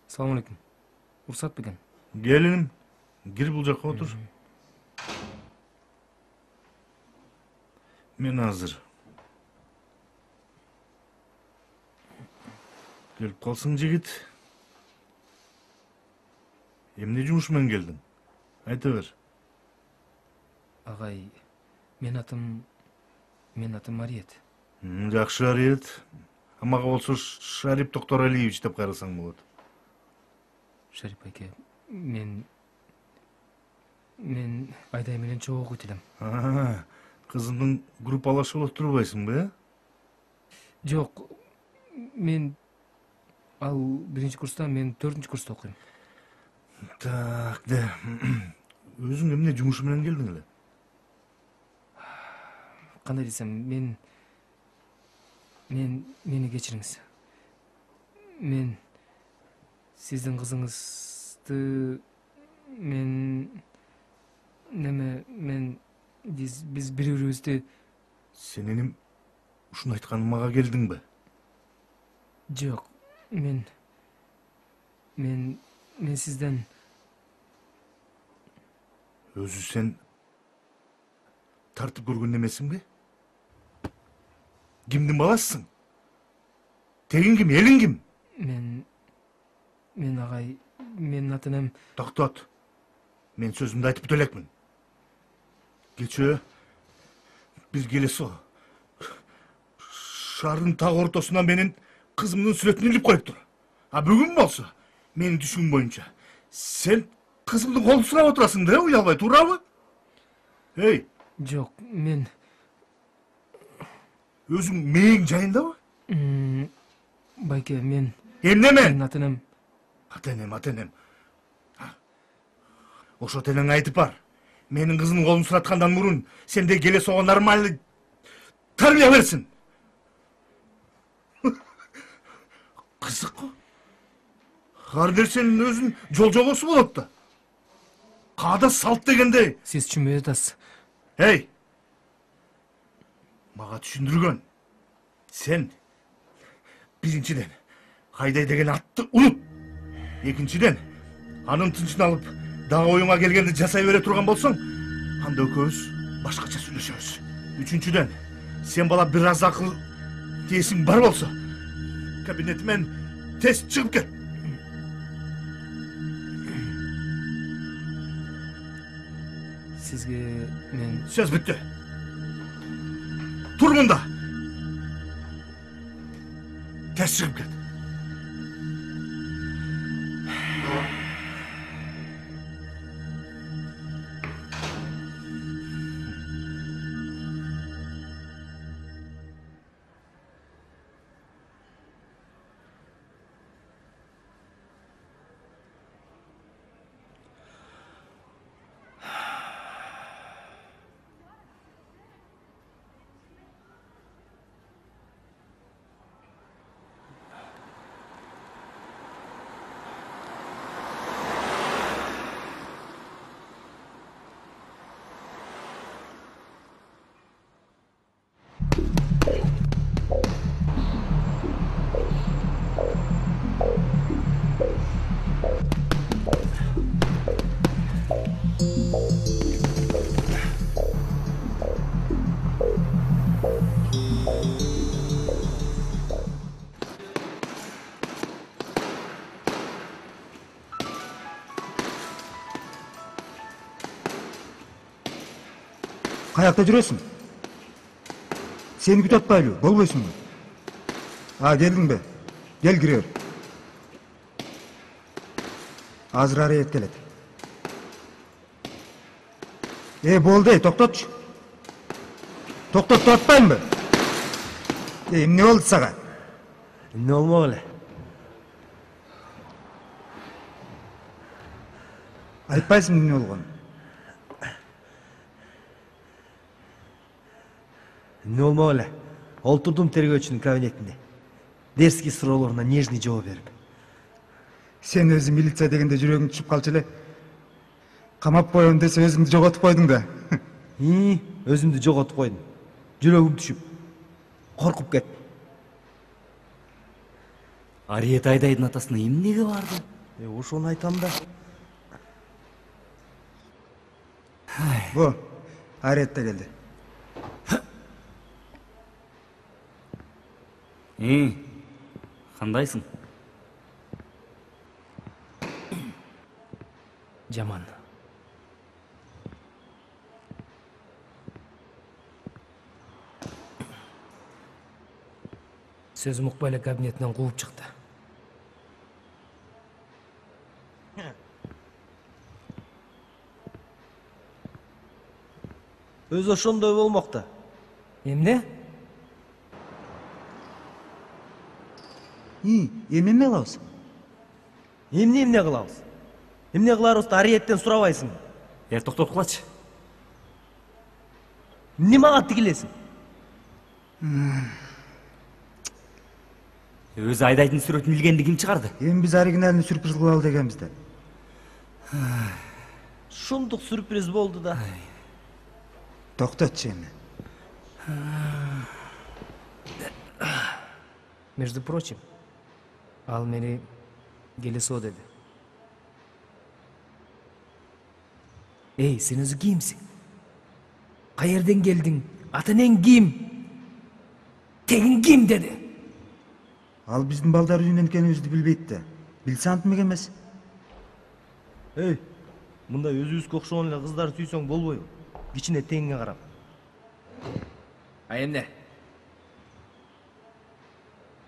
Салам алейкум. Урсат бекен. Келиним, кир бул жакка отур. Мен азыр. Келип калсың жигит. Эмне жумуш менен келдиң? Айта бер. Агай, мен атым Ариет. Жакшы, Ариет. Мага болсо Шарип Токторалиевич деп кайрылсаң болот. Шарип айке, мен Айдай менен чогуу окуйт элем. Кызымдын группалашы болуп турбайсыңбы, э? Жок, мен ал 1-чи курста, мен 4-чү курста окуйм. Так, өзүң эмне жумуш менен келдиң эле? Кандай десем, мени кечириңиз. Мен сиздин кызыңызды биз бири-бирибизди. Сен эним ушуну айтканың мага келдиңби? Жок, мен сизден. Өзү сен тартып көргөн эмесиңби? Кимдин баласысың? Тегиң ким, элиң ким? Мен агай, менин аты энем. Токтот. Мен сөзүмдү айтып бүтө элекмин. Кечээ биз келесо шаардын так ортосуна менин кызымдын сүрөтүн илип коюптур. А бүгүн болсо, менин түшүнүм боюнча, сен кызымдын колун сурап отурасың да, уялбай, туурабы? Эй! Жок, мен өзүң мээң жайындабы? Байке, мен. Эмне мен? Менин аты энем. Аты энем. Ошо тенең айтып бар. Менин кызымдын колун сураткандан мурун сенде келе сого нормальный тарбия берсин. Кызык го. Ар нерсенин өзүн жол-жобосу болот да. Каада салт дегенде. Сиз түшүнбөй атасыз. Эй! Мага түшүндүргөн. Сен биринчиден Айдай деген атты унут. Экинчиден, анын тынчын алып, дагы оюңа келгенди жасай бере турган болсоң, анда экөөбүз башкача сүйлөшөбүз. Үчүнчүдөн, сен бала бир аз акыл тесиң бар болсо, кабинетимен тез чыгып кет. Сизге мен... Сөз бүттү. Тур мында. Тез чыгып кет. Kayakta жүресің? Seni küt atpaylı, bolboysun mu? Geldin be. Gel giriyor. Azır araya etkelet. Boldu, toktatçı. Toktat atpayın mı? Ne oldu sana? Ne olma öyle? Айтпайсың ne olğan? Ne olma öyle? Olturdum tergөөчүнүн кабинетинде. Дерский суроолоруна нежный жооп берип. Sen özü militsiya degенде жүрөгүң түшүп калчу эле. Камап коём десе өзүңдү жоготуп койдуң да. Өзүмдү жоготуп койдум. Жүрөгүм түшүп. Коркуп кеттим. Ариет Айдайдын атасына эмнеге барды? Ошону айтам да. Бу, Ариет да келди. Кандайсың? Жаман. Сөзүм укпай эле кабинетинен кууп чыкты. Өзү ошондой болмокта. Эмне? Эмне кылабыз? Эмне кылабыз? Эмне кыларыбызды Ариеттен сурабайсыңбы? Токтоп кылачы. Эмне мага тигилесиң? Өзү Айдайдын сүрөтүн илгенди ким чыгарды? Эми биз оригиналын сюрприз кылалы дегенбиз да. Ушундук сюрприз болду да. Токтотчу эми. Между прочим, ал мени келесо деди. Эй, сен өзү кимсиң? Каерден келдиң? Аты энең ким? Тегиң ким деди. Ал биздин балдар үйүнөн экенибизди билбейт да. Билсе антмек эмес. Эй, мындай өзүбүзгө окшогон эле кыздар сүйсөң болбойбу? Кичине теңге карап. Эмне?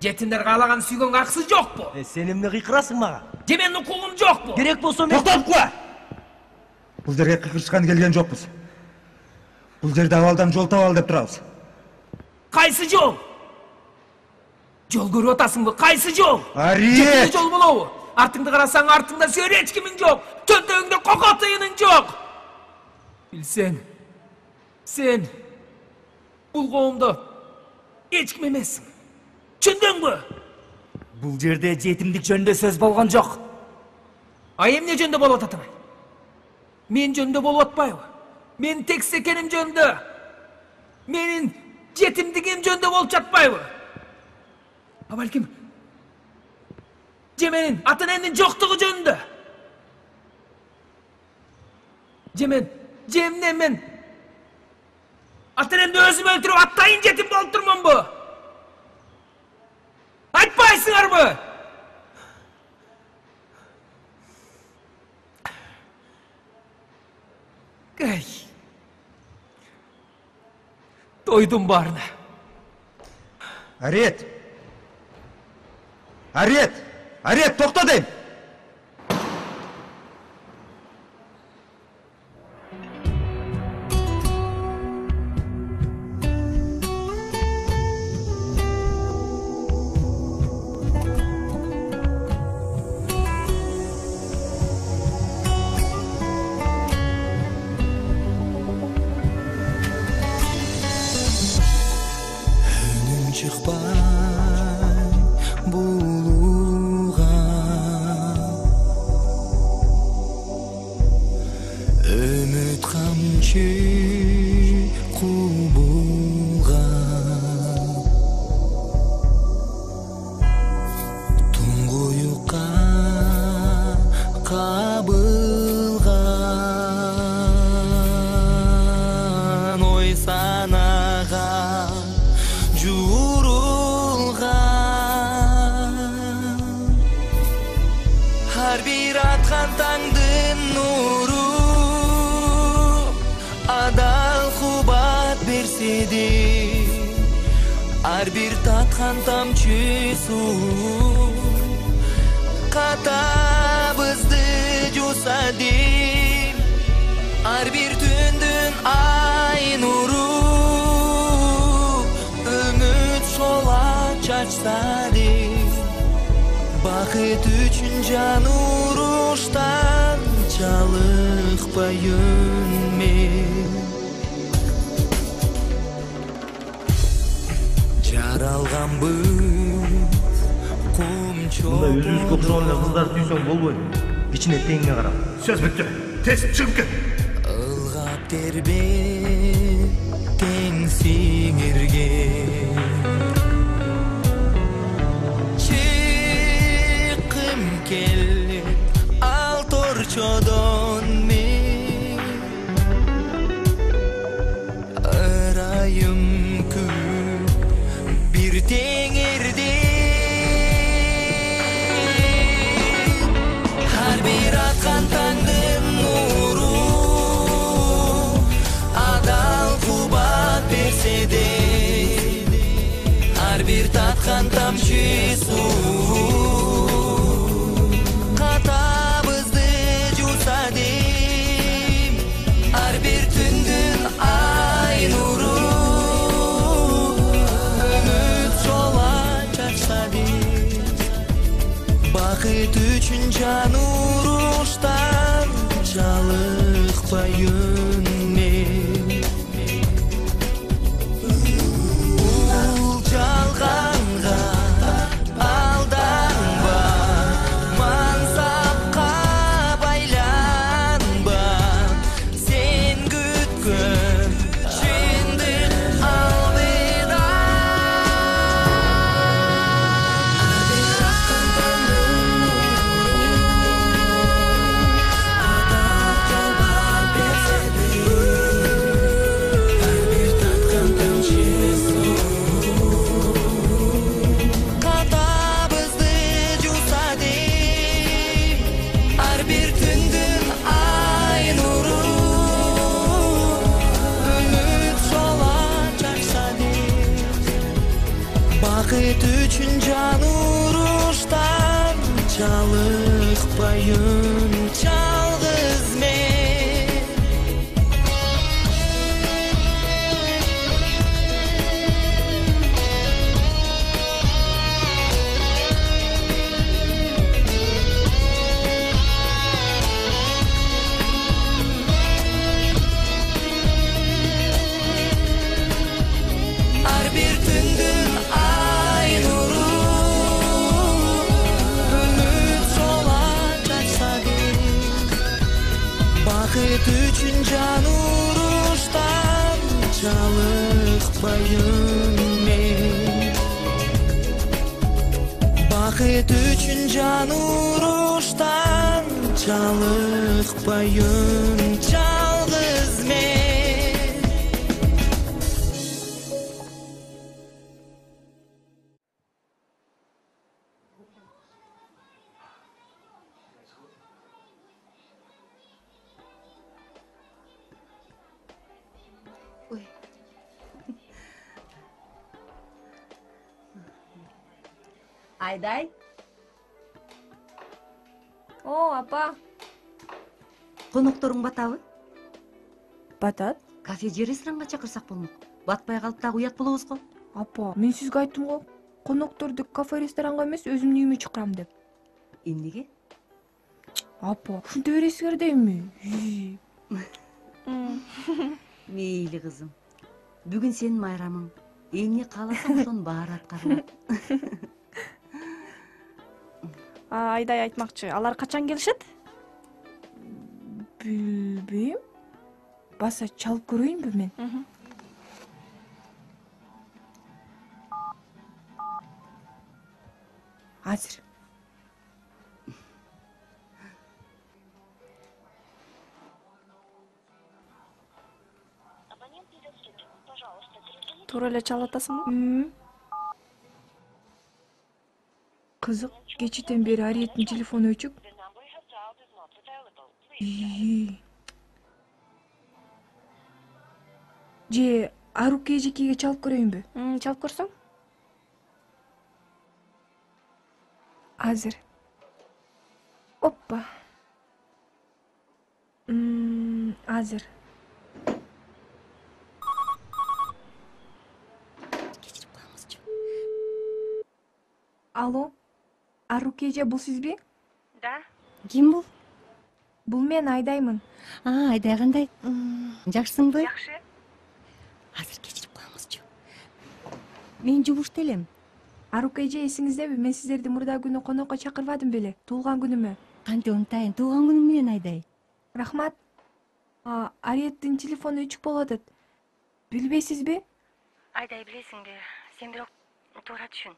Жетимдер каалаган сүйгөнгө акысы жокпу? Сен эмне кыйкырасың мага? Же менин укугум жокпу? Керек болсо мен... Токтоп кула! Бул жерге кыйкырышкан келген жокпуз. Бул жерде абалдан жол табалы деп турабыз. Кайсы жол? Жол көрүп атасыңбы? Кайсы жол? Ариет! Жол болобу? Артыңды карасаң, артыңда сүйөр эч кимиң жок. Төндөгүңдө кокотыйының жок. Билсең, сен бул коомдо эч ким эмессиң. Түшүндүңбү? Бул жерде жетимдик жөнүндө сөз болгон жок. Эмне жөнүндө болуп атат? Мен жөнүндө болуп атпайбы? Мен тексекеним жөнүндө, менин жетимдигим жөнүндө болуп жатпайбы? Балким же менин ата энемдин жоктугу жөнүндө? Же мен ата энемди өзүм өлтүрүп атайын жетим болуп турмунбу? Айтпайсыңарбы? Эй, тойдум баарына. Ариет! Ариет, токто дейм! Adal kuba атқан тамчы суу катабызды жусады ар бир түндүн ай нуру үмүт шола чачсады бакыт үчүн жан уруштан жалыкпайын мен жаралганбыз кумчоо мындай өзүбүзгө окшогон эле кыздар түйсөң болбойт кичине теңиңе карап сөз бүттү тез чыгып кет ылгап тербеп тең сиңирген чыккым келет ал торчодон мен ырайым күн бир теңирде ар бир аткан таңдын нуру адал кубат берсе де ар бир таткан тамчы суу катабызды жууса дейм ар бир түндүн ай нуру үмүт шола чачса дейм бакыт үчүн жан уруштан жалыкпайын мен бул жалганга алданба мансапка байланба сен күткөн чындык алдыда катабызды жууса дейм ар бир түндүн ай нуру үмүт шола чачса дейм бакыт үчүн жан уруштан жалыкпайын жалгыз мен ар бир түндүн ай нуру үмүт шола чачса дейм бакыт үчүн жан уруштан жалыкпайын мен бакыт үчүн жан уруштан жалыкпайын жалгыз мен Айдай. О, апа. Конокторуң батабы? Батат? Кафе же ресторанга чакырсак болмок. Батпай калып дагы уят болобуз го. Апа, мен сизге айттым го. Конокторду кафе ресторанга эмес, өзүмдүн үйүмө чакырам деп. Эмнеге? Апа, ушинте бересиңер дейми? Мейли кызым. Бүгүн сенин майрамың. Эмне кааласаң ошонун баары аткарылат. Айдай айтмакчы, алар качан келишет? Билбейм. Баса чалып көрөйүнбү мен? Азыр. Туура эле чалып атасыңбы? Кызык, кечиден бери Ариеттин телефону өчүк. Же Аруке эжекеге чалып көрөйүнбү? Чалып көрсөң? Азыр. Оппа. Азыр. Алло. Аруке эже, бул сизби? Да. Ким бул? Бул мен Айдаймын. Айдай кандай? Жакшысыңбы? Жакшы. Азыр кечирип коюңузчу. Мен жумушта элем. Аруке эже, эсиңиздеби? Мен сиздерди мурда күнү конокко чакырбадым беле? Туулган күнүмө. Кантип унутайын? Туулган күнүң менен Айдай. Рахмат. Арияттын телефону өчүк болуп атат. Билбейсизби? Айдай, билесиңби? Сен бирок туура түшүн.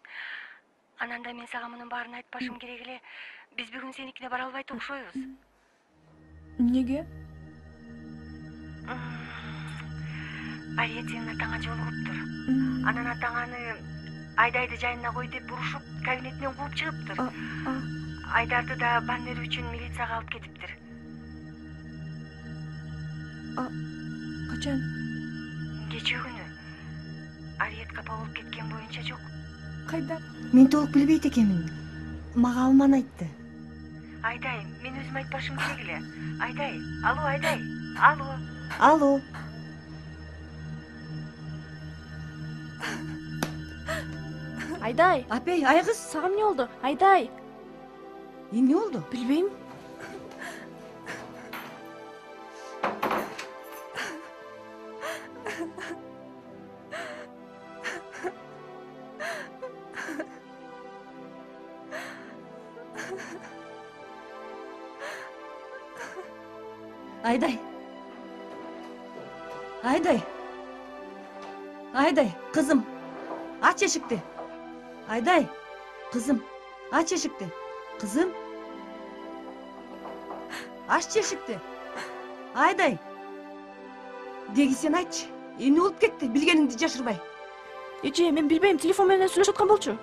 Ананда мен сага мунун баарын айтпашым керек эле. Биз бүгүн сеникине бара албайт окшойбуз. Эмнеге? Ариет сенин атаңа жолугуптур. Анан атаң аны Айдайды жайына кой деп урушуп, кабинетинен кууп чыгыптыр. Айдарды да баннер үчүн милицияга алып кетиптир. Качан? Кечээ күнү. Ариет капа болуп кеткен боюнча жок. Кайда? Мен толук билбейт экенмин. Мага Алман айтты. Айдай, мен өзүм айтпашым керек эле. Айдай, алло, Айдай. Алло. Алло. Айдай. Апей, айгыз. Сага эмне болду? Айдай. Эмне болду? Билбейм. Айдай. Айдай. Айдай, кызым. Ач эшикти. Айдай, кызым. Ач эшикти. Кызым. Аччы эшикти. Айдай. Деги сен айтчы. Эмне болуп кетти? Билгениңди жашырбай. Эже, мен билбейм, телефон менен сүйлөшүп аткан болчу.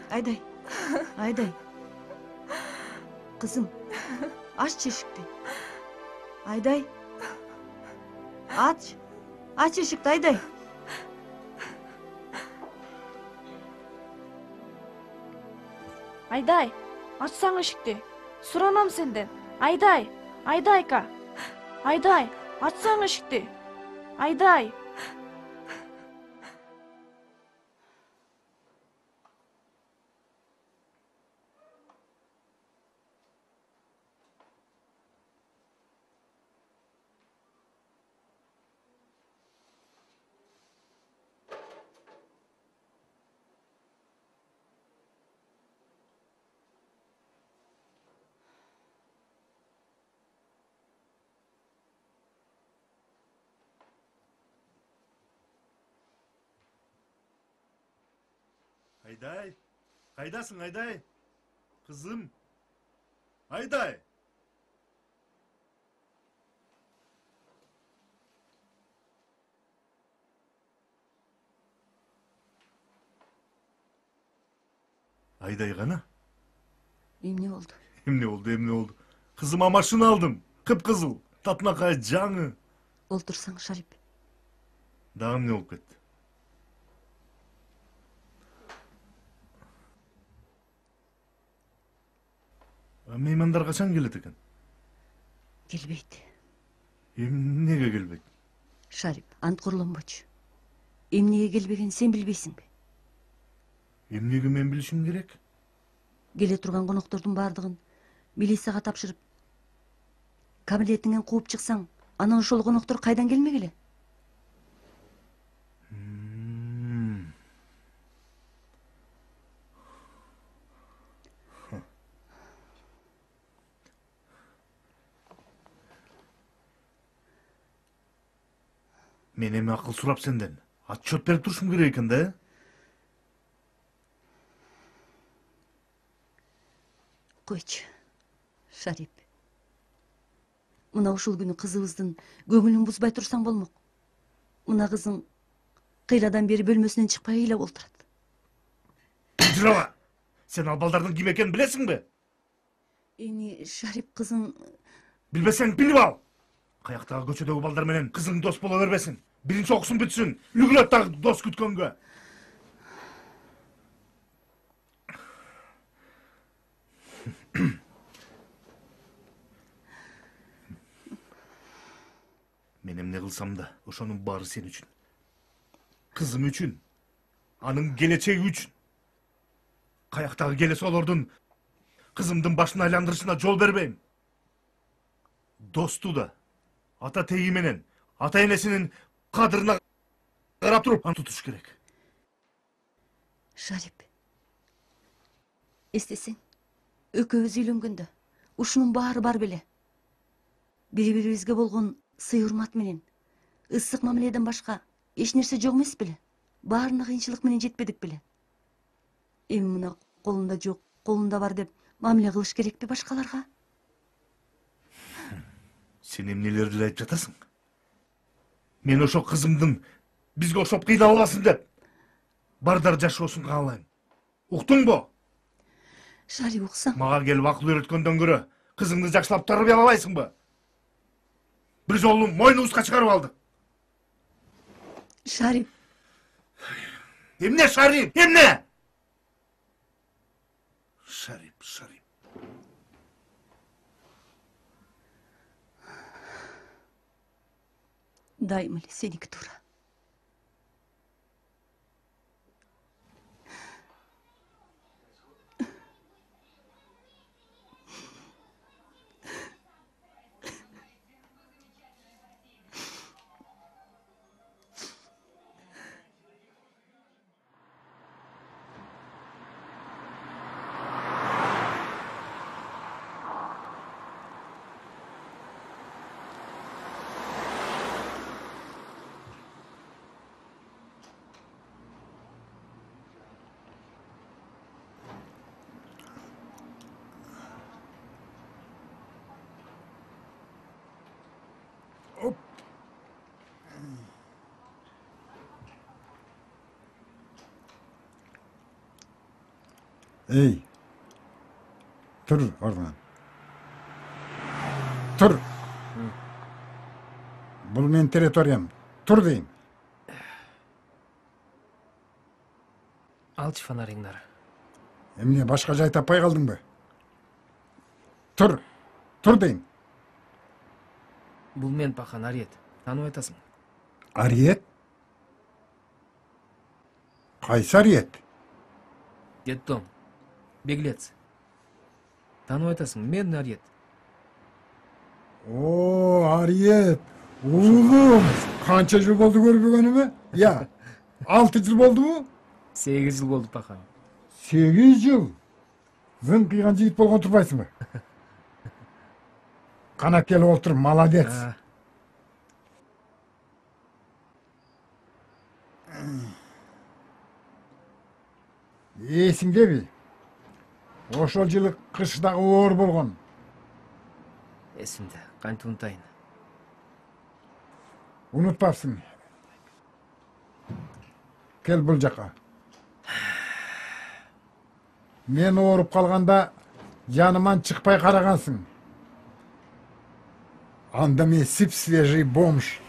Айдай. Айдай. Кызым. Аччы эшикти. Айдай. Ач. Ач эшикти, Айдай. Айдай, ачсаң эшикти. Суранам сенден. Айдай. Айдайка. Айдай, ачсаң эшикти. Айдай. Айдай, кайдасың, Айдай? Кызым. Айдай. Айдай гана? Эмне болду? Эмне болду? Кызыма машина алдым. Кып-кызыл, татынакай жаңы. Олтурсаң, Шарип. Дагы эмне болуп кетти? Меймандар качан келет экен? Келбейт. Эмнеге келбейт? Шарип, ант курланбочу. Эмнеге келбеген сен билбейсиңби? Эмнеге мен билишим керек? Келе турган коноктордун баардыгын милицияга тапшырып, кабинетиңен кууп чыксаң, анан ошол коноктор кайдан келмек эле? Мен эми акыл сурап сенден отчет берип турушум керек экен да? Койчу, Шарип. Мына ушул күнү кызыбыздын көңүлүн бузбай турсаң болмок. Мына кызың кыйладан бери бөлмөсүнөн чыкпай ыйлап олтурат. Жырала! Сен ал балдардын ким экенин билесиңби? Эми Шарип кызың... Билбесең билип ал! Каяктагы көчөдөгү балдар менен кызың дос боло бербесин. Биринчи окусун бүтсүн. Үлгүлөт дагы дос күткөнгө. кылсам да ошонун баары сен үчүн. Кызым үчүн, анын келечеги үчүн. Каяктагы келесолордун кызымдын башын айландырышына жол бербейм. Досту да, ата теги менен, ата энесинин кадырына карап туруп аны тутуш керек. Шарип, эстесең, экөөбүз үйлөнгөндө ушунун баары бар беле. Бири-бирибизге болгон сый урмат менен, ысык мамиледен башка эч нерсе жок эмес беле? Баарына кыйынчылык менен жетпедик беле? Эми мына колунда жок, колунда бар деп мамиле кылыш керекпи башкаларга? Сен эмнелерди айтып жатасың? Мен ошо кызымдын бизге окшоп кыйналбасын деп бардар жашоосун каалайм. Уктуңбу? Шарип, уксаң. Мага келип акыл үйрөткөндөн көрө кызыңды жакшылап тарбиялабайсыңбы? Бир жолу мойнубузга чыгарып алдык. Шарип. Эмне Шарип? Эмне? Шарип. Дайым эле сеники туура. Ey, tur oradan. Tur. Бұл мен территориям. Тур дейм. Алчы фонарыңдар. Эмне башка жай таппай калдың бы? Тур. Тур дейм. Бул мен пахан Ариет. Танып айтасың? Ариет? Кайсы Ариет? Детдом. Беглец. Танып айтасың? Мен Ариет. О, Ариет. Улум. Канча жыл болду көрбөгөнүмө? Я. 6 жыл болдубу? 8 жыл болду пахан. 8 жыл? Зын кыйган жигит болгон турбайсыңбы? Кана келип отур, молодец. Эсиңдеби? Ошол жылы кыштагы оор болгон. Эсимде, кантип унутайын. Унутпапсың. Кел бул жака. Мен ооруп калганда жаныман чыкпай карагансың. Анда мен сип-свежий бомж.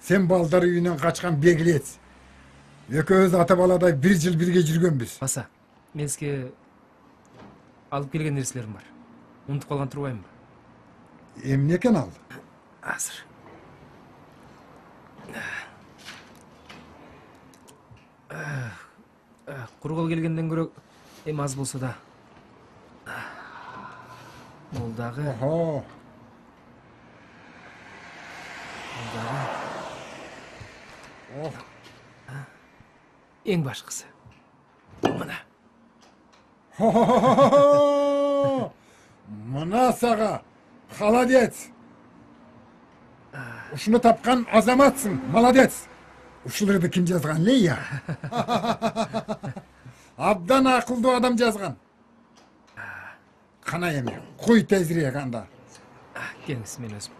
Сен балдар үйүнөн качкан беглец. Экөөбүз ата баладай 1 жыл бирге жүргөнбүз. Баса, мен сизге алып келген нерселерим бар. Унутуп калган турбаймынбы? Эмне экен ал? Азыр. Кургал келгенден көрө эми аз болсо да. Бул дагы. Охо. Бул дагы. Ох. Эң башкысы. Мына. Мына сага. Молодец. Ушуну тапкан азаматсың. Молодец. Ушуларды ким жазган, Лея? Абдан акылдуу адам жазган. Кана эми, куй тезирээк анда. Келиңиз, мен өзүм.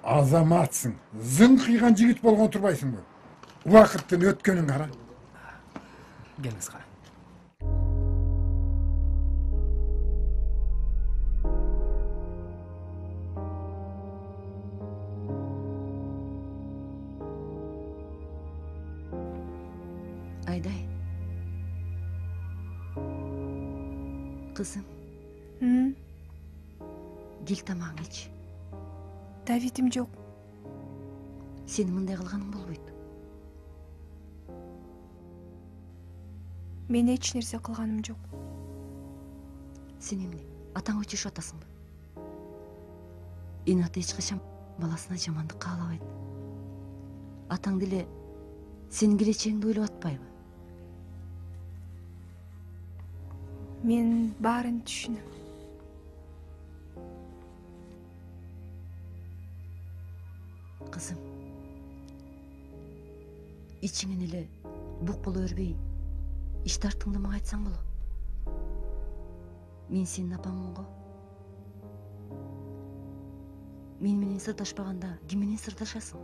Азаматсың. Зың кыйган жигит болгон турбайсыңбы? Убакыттын өткөнүн кара. Келиңиз кара. Айдай. Кызым. кел тамагыңды ич. Давидим жок. Сени мындай кылганың болбойт. Мен эч нерсе кылганым жок. Сен эмне атаңа өчүшүп атасыңбы? Эне ата эч качан баласына жамандык каалабайт. Атаң деле сенин келечегиңди ойлоп атпайбы? Мен баарын түшүнөм. Кызым, ичиңен эле бук боло бербей, ич тартыңды мага айтсаң болот. Мен сенин апаңмын го. Мен менен сырдашпаганда ким менен сырдашасың?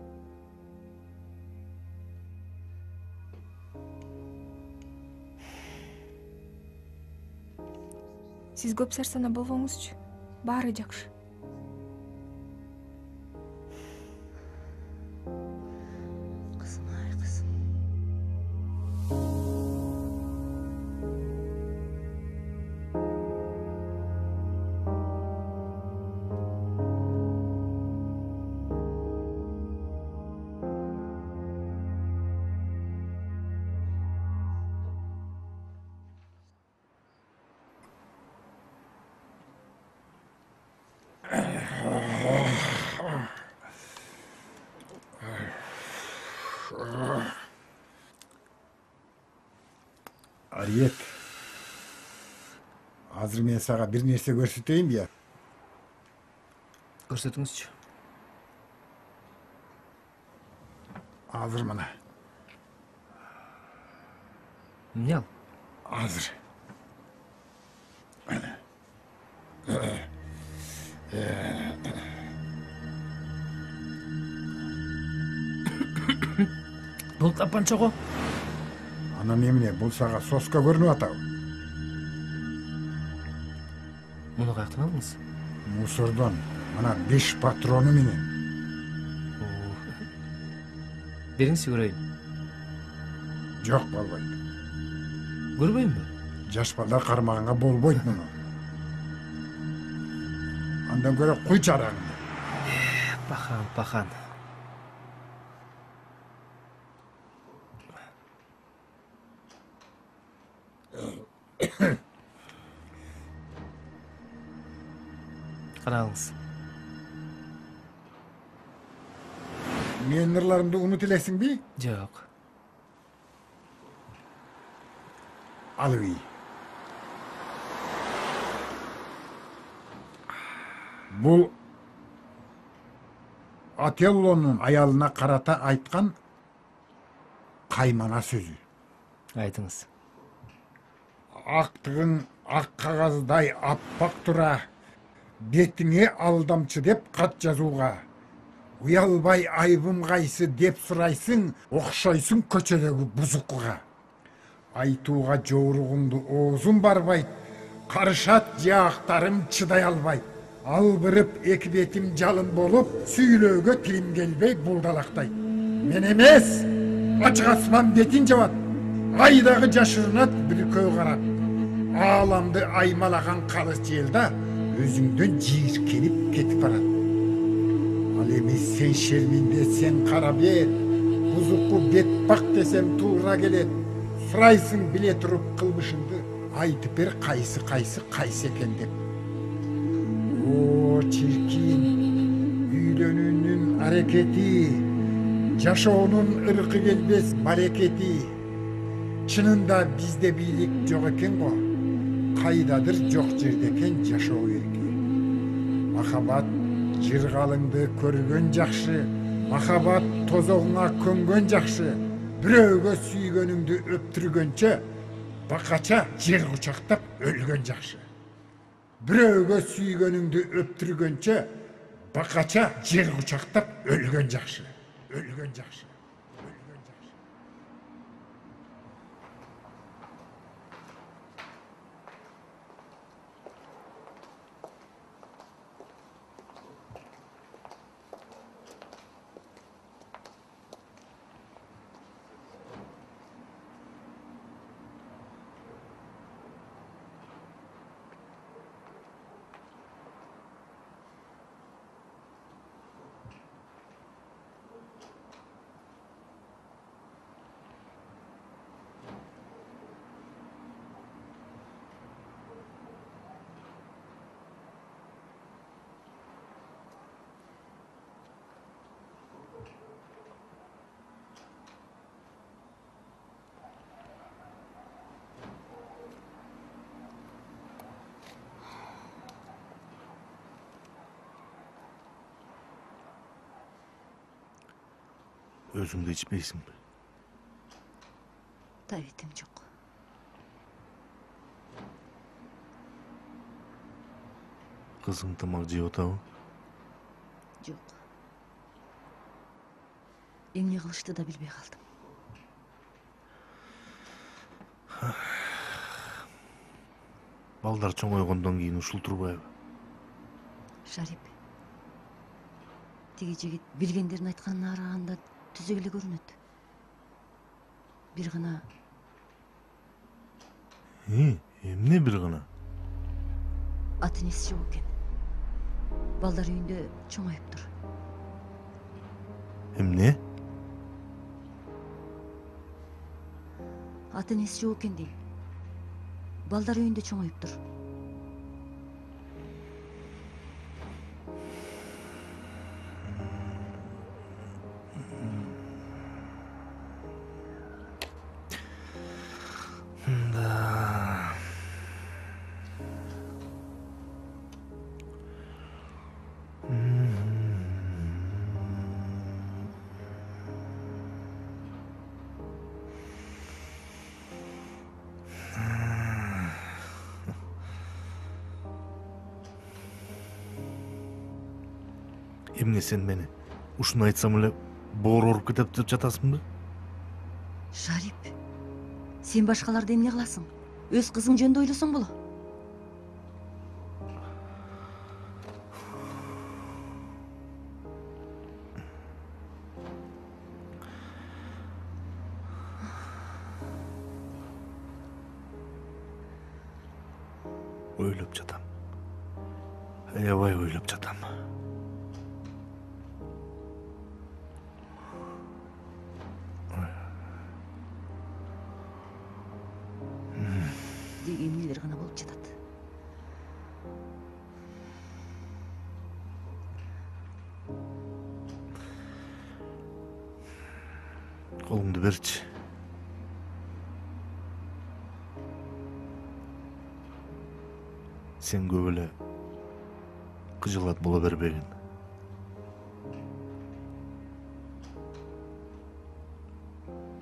Сиз көп сарсана болбоңузчу. Баары жакшы. Кызым, ай кызым. Арiyet. Азыр мен сага бир нерсе көрсөтөйүнбү я? Көрсөтүңүзчү. Азыр мына. Эмне ал? Азыр. Бул тапанча го. Анан эмне, бул сага соска көрүнүп атабы? Муну каяктан алдыңыз? Мусордон. Мына 5 патрону менен. Бериңизчи көрөйүн. Жок, болбойт. Көрбөйүнбү? Жаш бала кармаганга болбойт муну. Андан көрө куй жараңды. Пахан. Караңыз. Менин ырларымды унут элесиңби? Жок. Алып ий. Бул Отеллонун аялына карата айткан каймана сөзү. Айтыңыз. Актыгың ак кагаздай аппак тура, бетиңе алдамчы деп кат жазууга, уялбай айбым кайсы деп сурайсың, окшойсуң көчөдөгү бузукуга. Айтууга жооругуңду оозум барбайт, карышат жаактарым чыдай албайт. Албырып эки бетим жалын болуп, сүйлөөгө тилим келбей булдалактайт. Мен эмес, ачык асман бетин жабат, айдагы жашырынат бүркөө карап. Ааламды аймалаган калыс желда өзүңдөн жийиркенип кетип барат. Ал эми сен шерминде, сен кара бет, бузуку бетпак десем туура келет. Сурайсың биле туруп кылмышыңды, айтып бер кайсы экен деп. О, чиркин, үйлөнүүнүн аракети, жашоонун ыркы келбес барекети. Чынында бизде бийлик жок экен го, кайдадыр жок жерде экен жашоо эрки. Махабат жыргалыңды көргөн жакшы, махабат тозогуңа көнгөн жакшы. Бирөөгө сүйгөнүңдү өптүргөнчө, бакача жер кучактап өлгөн жакшы. Бирөөгө сүйгөнүңдү өптүргөнчө, бакача жер кучактап өлгөн жакшы. Özüң да içpeysiңби? Tabiatim çok. Kızың тамак жеп атабы? Жоқ. Эмне кылышты да билбей калдым. Балдар чоңойгондон кийин ушул турбайбы? Шарип. Тиги жигит билгендерин айтканына караганда түзүк эле көрүнөт. Бир гана. Эмне бир гана? Ат энеси жок экен. Балдар үйүндө чоңоюптур. Эмне? Ат энеси жок экен дейм. Балдар үйүндө чоңоюптур. Эмне сен мени ушуну айтсам эле боор ооруп кетет деп жатасыңбы? Шарип, сен башкаларды эмне кыласың? Өз кызың жөнүндө ойлосоң боло. Ойлоп жатам. Аябай ойлоп жатам. Деги эмнелер гана болуп жатат. Колуңду берчи. Сен көп эле кыжылат боло бербегин.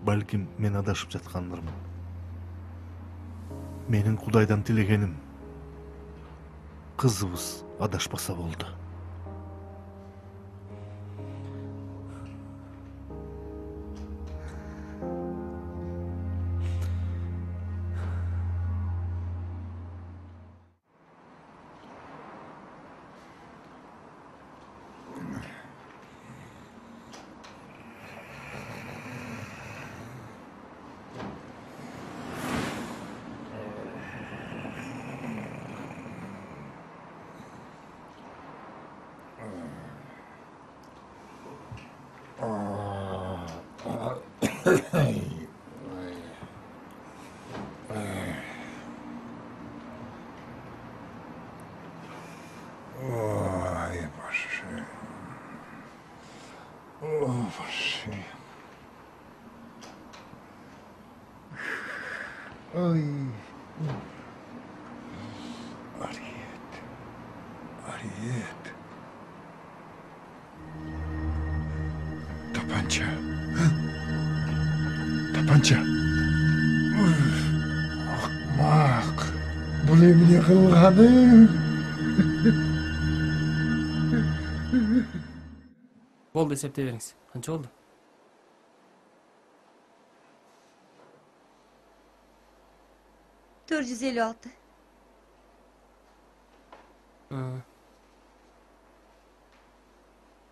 Балким мен адашып жаткандырмын. Менин Кудайдан тилегеним кызыбыз адашпаса болду. Ой, боже. О, боже. Ой. Ариет. Ариет. Tapanca. Tapanca. Ahmak. Bunu emine kılgaным. Болду, эсептей бериңиз. Канча болду? $456.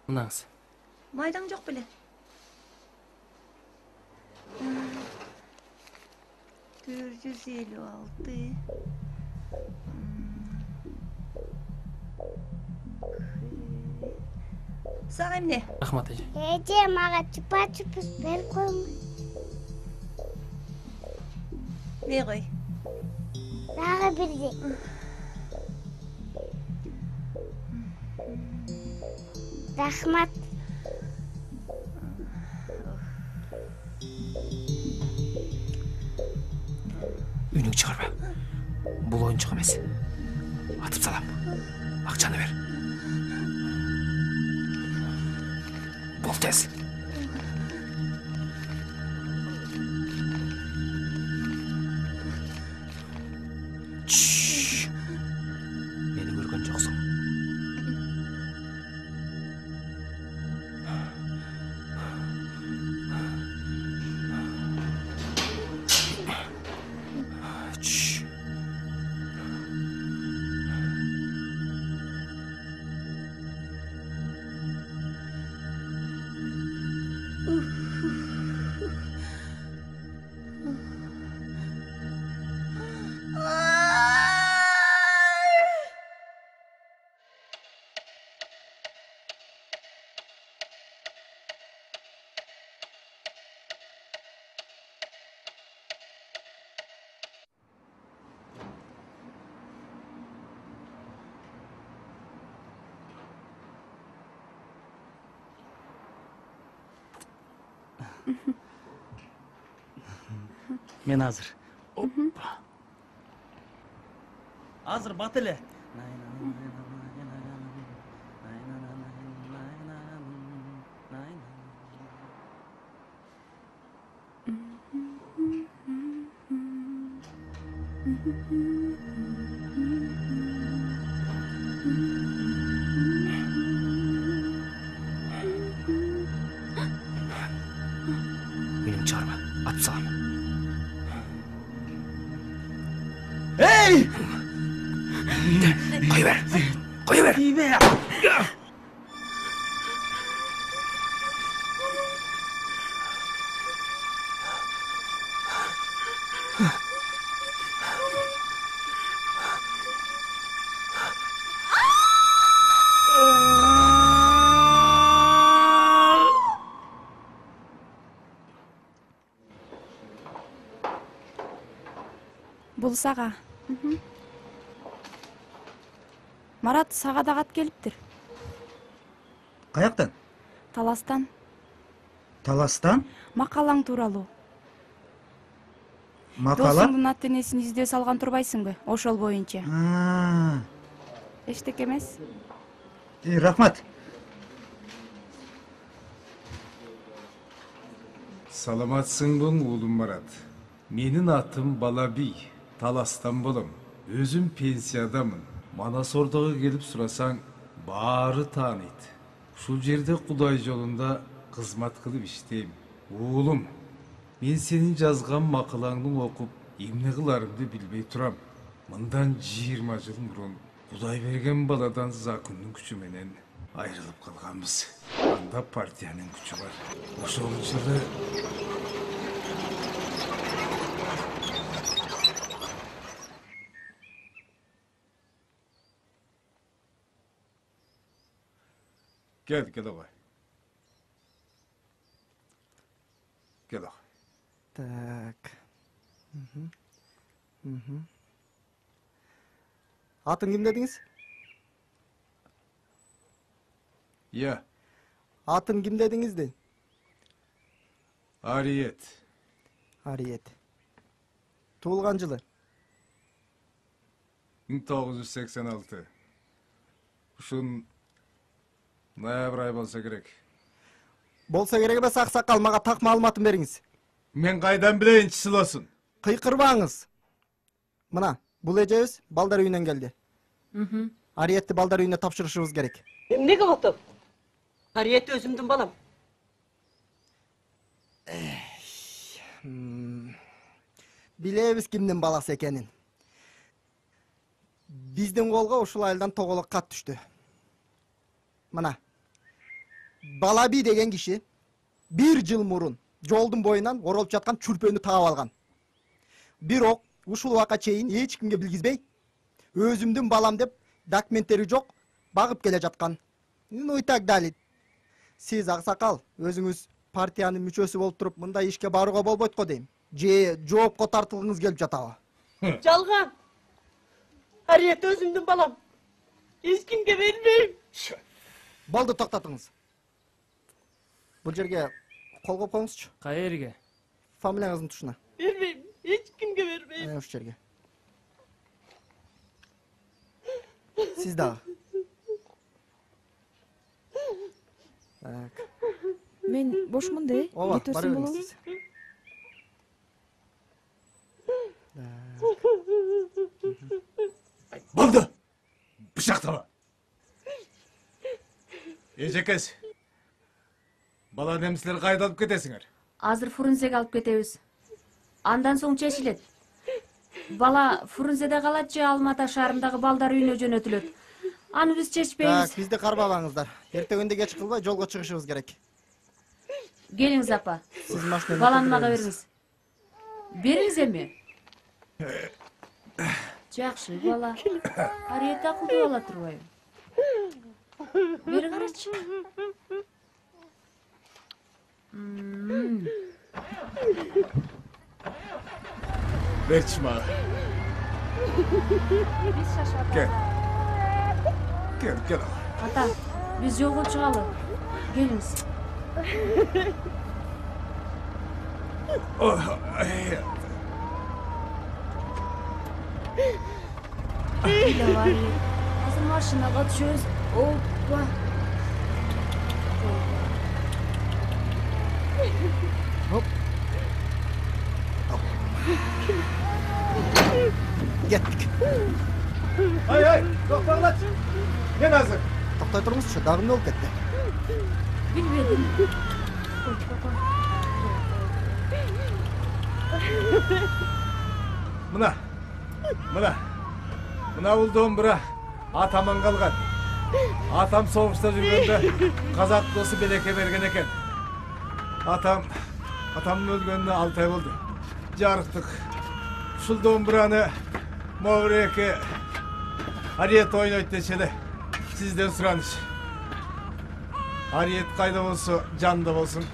Мынаңыз. Майдаң жок беле? $456. Сага эмне? Рахмат эже. Эже, мага чупа-чупс берип койңу. Бер кой. Дагы бирди. Рахмат. Үнүң чыгарба. Бул оюнчук эмес. Атып салам. Акчаны бер. Бол тез. Мен азыр. Азыр бат эле. Benim çağırma. At sağım. Hey! Koyuver. Koyuver. Бул сага. Марат, сага да кат келиптир. Каяктан? Таластан. Таластан? Макалаң тууралуу. Макала? Досуңдун ата энесин издөө салган турбайсыңбы? Ошол боюнча. Эчтеке эмес. Рахмат. Саламатсыңбы уулум Марат. Менин атым Балаби. Таластан болом. Өзүм пенсиядамын. Манасордого келип сурасаң, баары тааныйт. Ушул жерде Кудай жолунда кызмат кылып иштейм. Уулум, мен сенин жазган макалаңды окуп, эмне кыларымды билбей турам. Мындан 20 жыл мурун Кудай берген баладан закондун күчү менен айрылып калганбыз. Анда партиянын күчү бар. Ошол жылы Gel давай. Gel давай. Так. Атын ким дедиңиз? Я. Атын ким дедиңиз дейм? Ариет. Ариет. Туулган жылы? 1986. Ушун ноябрь ай болса керек. Болса керек эмес, аксакал, мага так маалыматын бериңиз. Мен кайдан билейин чысылоосун? Кыйкырбаңыз. Мына, бул эжебиз балдар үйүнөн келди. Ариетти балдар үйүнө тапшырышыбыз керек. Эмне кылып атып? Ариет өзүмдүн балам. Билебиз кимдин баласы экенин. Биздин колго ушул айылдан тоголок кат түштү. Мына, Балаби деген киши 1 жыл мурун жолдун боюнан оролуп жаткан чүрпөнү таап алган. Бирок ушул убакка чейин эч кимге билгизбей, өзүмдүн балам деп документтери жок багып келе жаткан. Ну и так далее. Сиз аксакал, өзүңүз партиянын мүчөсү болуп туруп, мындай ишке барууга болбойт го дейм. Же жоопко тартылгыңыз келип жатабы? Жалган. Ариет өзүмдүн балам. Эч кимге бербейм. Болду, токтотуңуз. Бул жерге кол коюп коюңузчу. Кайерге? Фамилияңыздын тушуна. Бербейм. Эч кимге бербейм. Ушул жерге. Сиз дагы. Так. Мен бошмун да, кетерсиң болобу? Болду. Бышактама. Эжекес. Бала немсилер кайда алып кетесиңер? Азыр Фрунзеге алып кетебиз. Андан соң чечилет. Бала Фрунзеде калат же Алмата шаарындагы балдар үйүнө жөнөтүлөт. Аны биз чечпейбиз. Так, бизди карбабаңыздар. Эртегенде кеч кылбай жолго чыгышыбыз керек. Келиңиз апа. Сиз машинаны Баланы мага бериңиз. Бериңиз эми. Жакшы бала. Ариет акылдуу бала турбайбы? Бери карачы. Берчи мага. Биз шашап. Кел. Ата, биз жолго чыгалы. Келиңиз. Bile var ya. Hazır maşinaga düşüyoruz. Hoppa. Hop. Kettik. Hay, to'xtanglar. Men hozir. To'xtay turmisiz, dag'im ne olib ketdi? Bilmedim. Mına бул домбура атаман калган. Атам согушта жүргөндө казак досу белекке берген экен. Атамдын өлгөнүнө 6 ай болду. Жарыктык. Ушул домбураны Мавреке Ариет ойнойт десе эле. Сизден сураныш. Ариет кайда болсо, жанда болсун.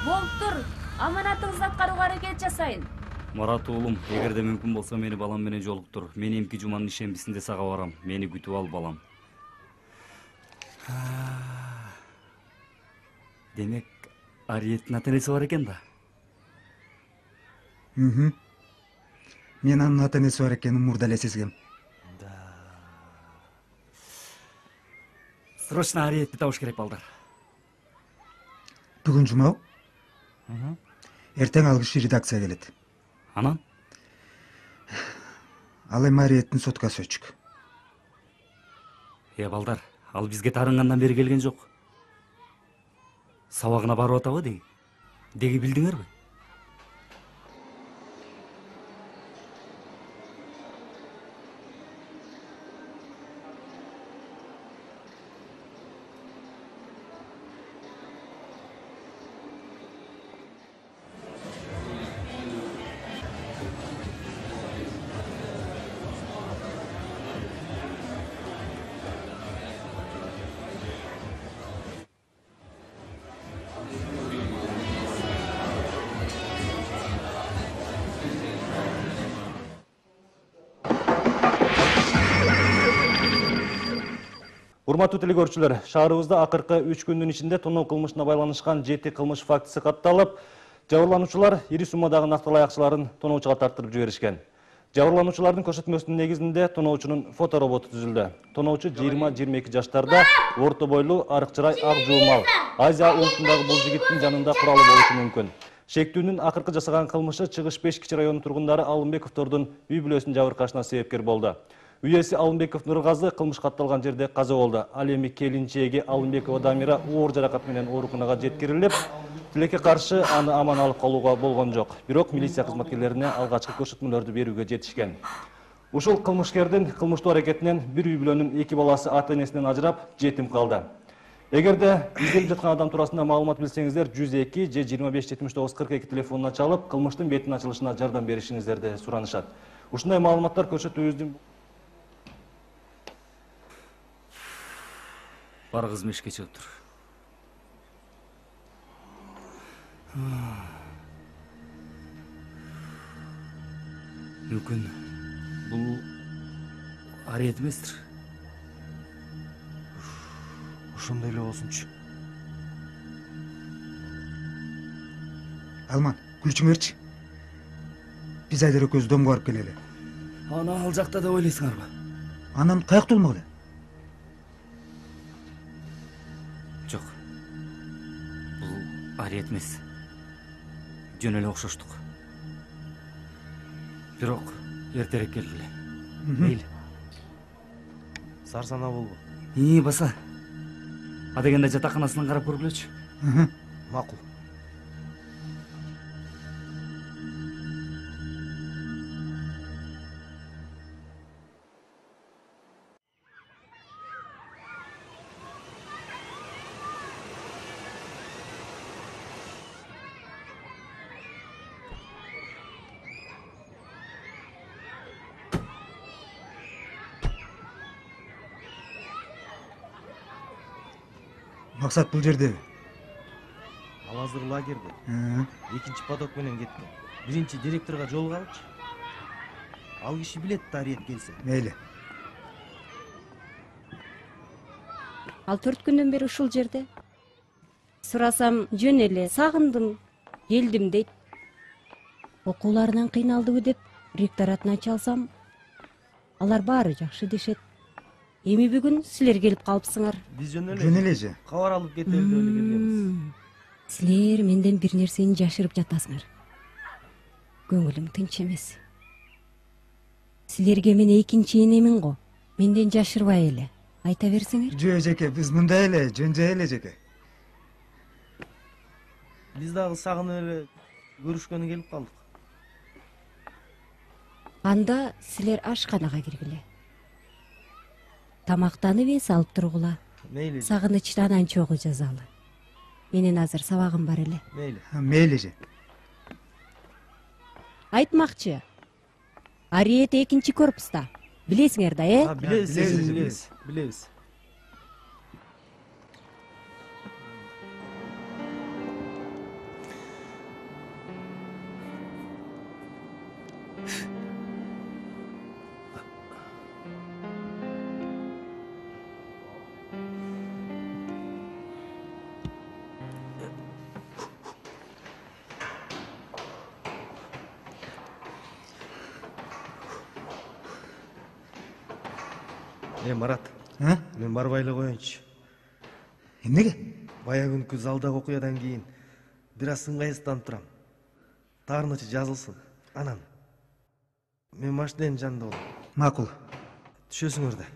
Болуптур. Аманатыңызды аткарууга аракет жасайын. Марат уулум, эгерде мүмкүн болсо мени балам менен жолуктур. Мен эмки жуманын ишембисинде сага барам. Мени күтүп ал, балам. Демек, Ариеттин ата-энеси бар экен да? Мен анын ата-энеси бар экенин мурда эле сезгем. Срочно Ариетти табыш керек, балдар. Бүгүн жумабы? Эртең ал киши редакцияга келет. Анан? Ал эми Ариеттин соткасы өчүк. Балдар, ал бизге тарынгандан бери келген жок. Сабагына барып атабы деги? Деги билдиңерби? Урматтуу телекөрүүчүлөр, шаарыбызда акыркы 3 күндүн ичинде тоноо кылмышына байланышкан 7 кылмыш фактысы катталып, жабырлануучулар ири суммадагы нактылуу аякчыларын тоноочуга тартырып жиберишкен. Жабырлануучулардын көрсөтмөсүнүн негизинде тоноочунун фотороботу түзүлдү. Тоноочу 20-22 жаштарда, орто бойлуу, арык чырай, ак жуумал. Азия улутундагы бул жигиттин жанында куралы болушу мүмкүн. Шектүүнүн акыркы жасаган кылмышы Чыгыш 5 кичи району тургундары Алымбековдордун үй бүлөсүнүн жабыркашына себепкер болду. Үй ээси Алымбеков Нургазы кылмыш катталган жерде каза болду. Ал эми келинчеги Алымбекова Дамира оор жаракат менен ооруканага жеткирилип, тилекке каршы аны аман алып калууга болгон жок. Бирок милиция кызматкерлерине алгачкы көрсөтмөлөрдү берүүгө жетишкен. Ушул кылмышкердин кылмыштуу аракетинен бир үй бүлөнүн 2 баласы ата-энесинен ажырап, жетим калды. Эгерде изделип жаткан адам туурасында маалымат билсеңиздер, 102 же 25-79-42 телефонуна чалып, кылмыштын бетин ачылышына жардам беришиңиздерди суранышат. Ушундай маалыматтар көрсөтүүбүздүн бар кызым ишке чыгыптыр. Мүмкүн бул Ариет эместир. Ошондой эле болсунчу. Алман, күлчүңү берчи. Биз айдар экөөбүз домго барып келели. Ана ал жакта деп ойлойсуңарбы? Анан каякта болмок эле? Жок. Бул Ариет эмес. Жөн эле окшоштук. Бирок эртерээк келгиле. Мейли. Сарсана болбу? Баса. Адегенде жатаканасынан карап көргүлөчү. Макул. Максат бул жердеби? Ал азыр лагерде. Экинчи поток менен кеткен. Биринчи директорго жолугабычы. Ал киши билет да Ариет келсе. Мейли. Ал 4 күндөн бери ушул жерде. Сурасам жөн эле сагындым, келдим дейт. окууларынан кыйналдыбы деп ректоратына чалсам, алар баары жакшы дешет. Эми бүгүн силер келип калыпсыңар. Биз жөн эле кабар алып кетели деп эле келгенбиз. Силер менден бир нерсени жашырып жатасыңар. Көңүлүм тынч эмес. Силерге мен экинчи энемин го. Менден жашырбай эле айта берсеңер. Жөө жеке, биз мындай эле, жөн-жай эле жеке. Биз дагы сагынып эле көрүшкөнү келип калдык. Анда силер ашканага киргиле. Тамактанып эс алып тургула. Мейли. Сагынычтан анчогу жазалы. Менин азыр сабагым бар эле. Мейли. Мейли же. Айтмакчы. Ариет экинчи корпуста. Билесиңер да, Билебиз. Марат. Мен барбай эле коеюнчу. Эмнеге? Бая күнкү залдагы окуядан кийин бир аз ыңгайсызданып турам. Таарынычы жазылсын. Анан мен машинанын жанында болом. Макул. Түшөсүңөр да.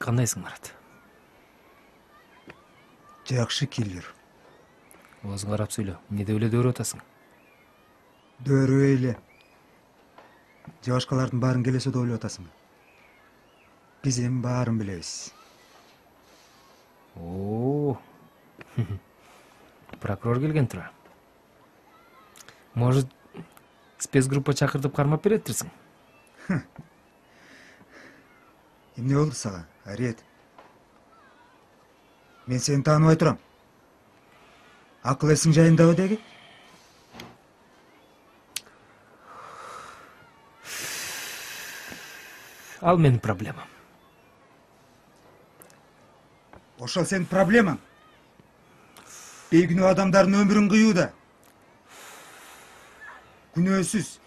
Кандайсың, Марат? Жакшы, киллер. Оозуңа карап сүйлө. Эмне деп эле дөөрүп атасың? Дөөрүбөй эле. Же башкалардын баарын келесе деп ойлоп атасыңбы? Биз эми баарын билебиз. Прокурор келген тура. Может, спецгруппа чакыртып кармап береттирсиң? Эмне болду сага, Ариет? Мен сени тааныбай турам. Акыл эсиң жайындабы деги? Ал менин проблемам. Ошол сенин проблемаң. Бейгүнөө адамдардын өмүрүн кыюуда. Күнөөсүз.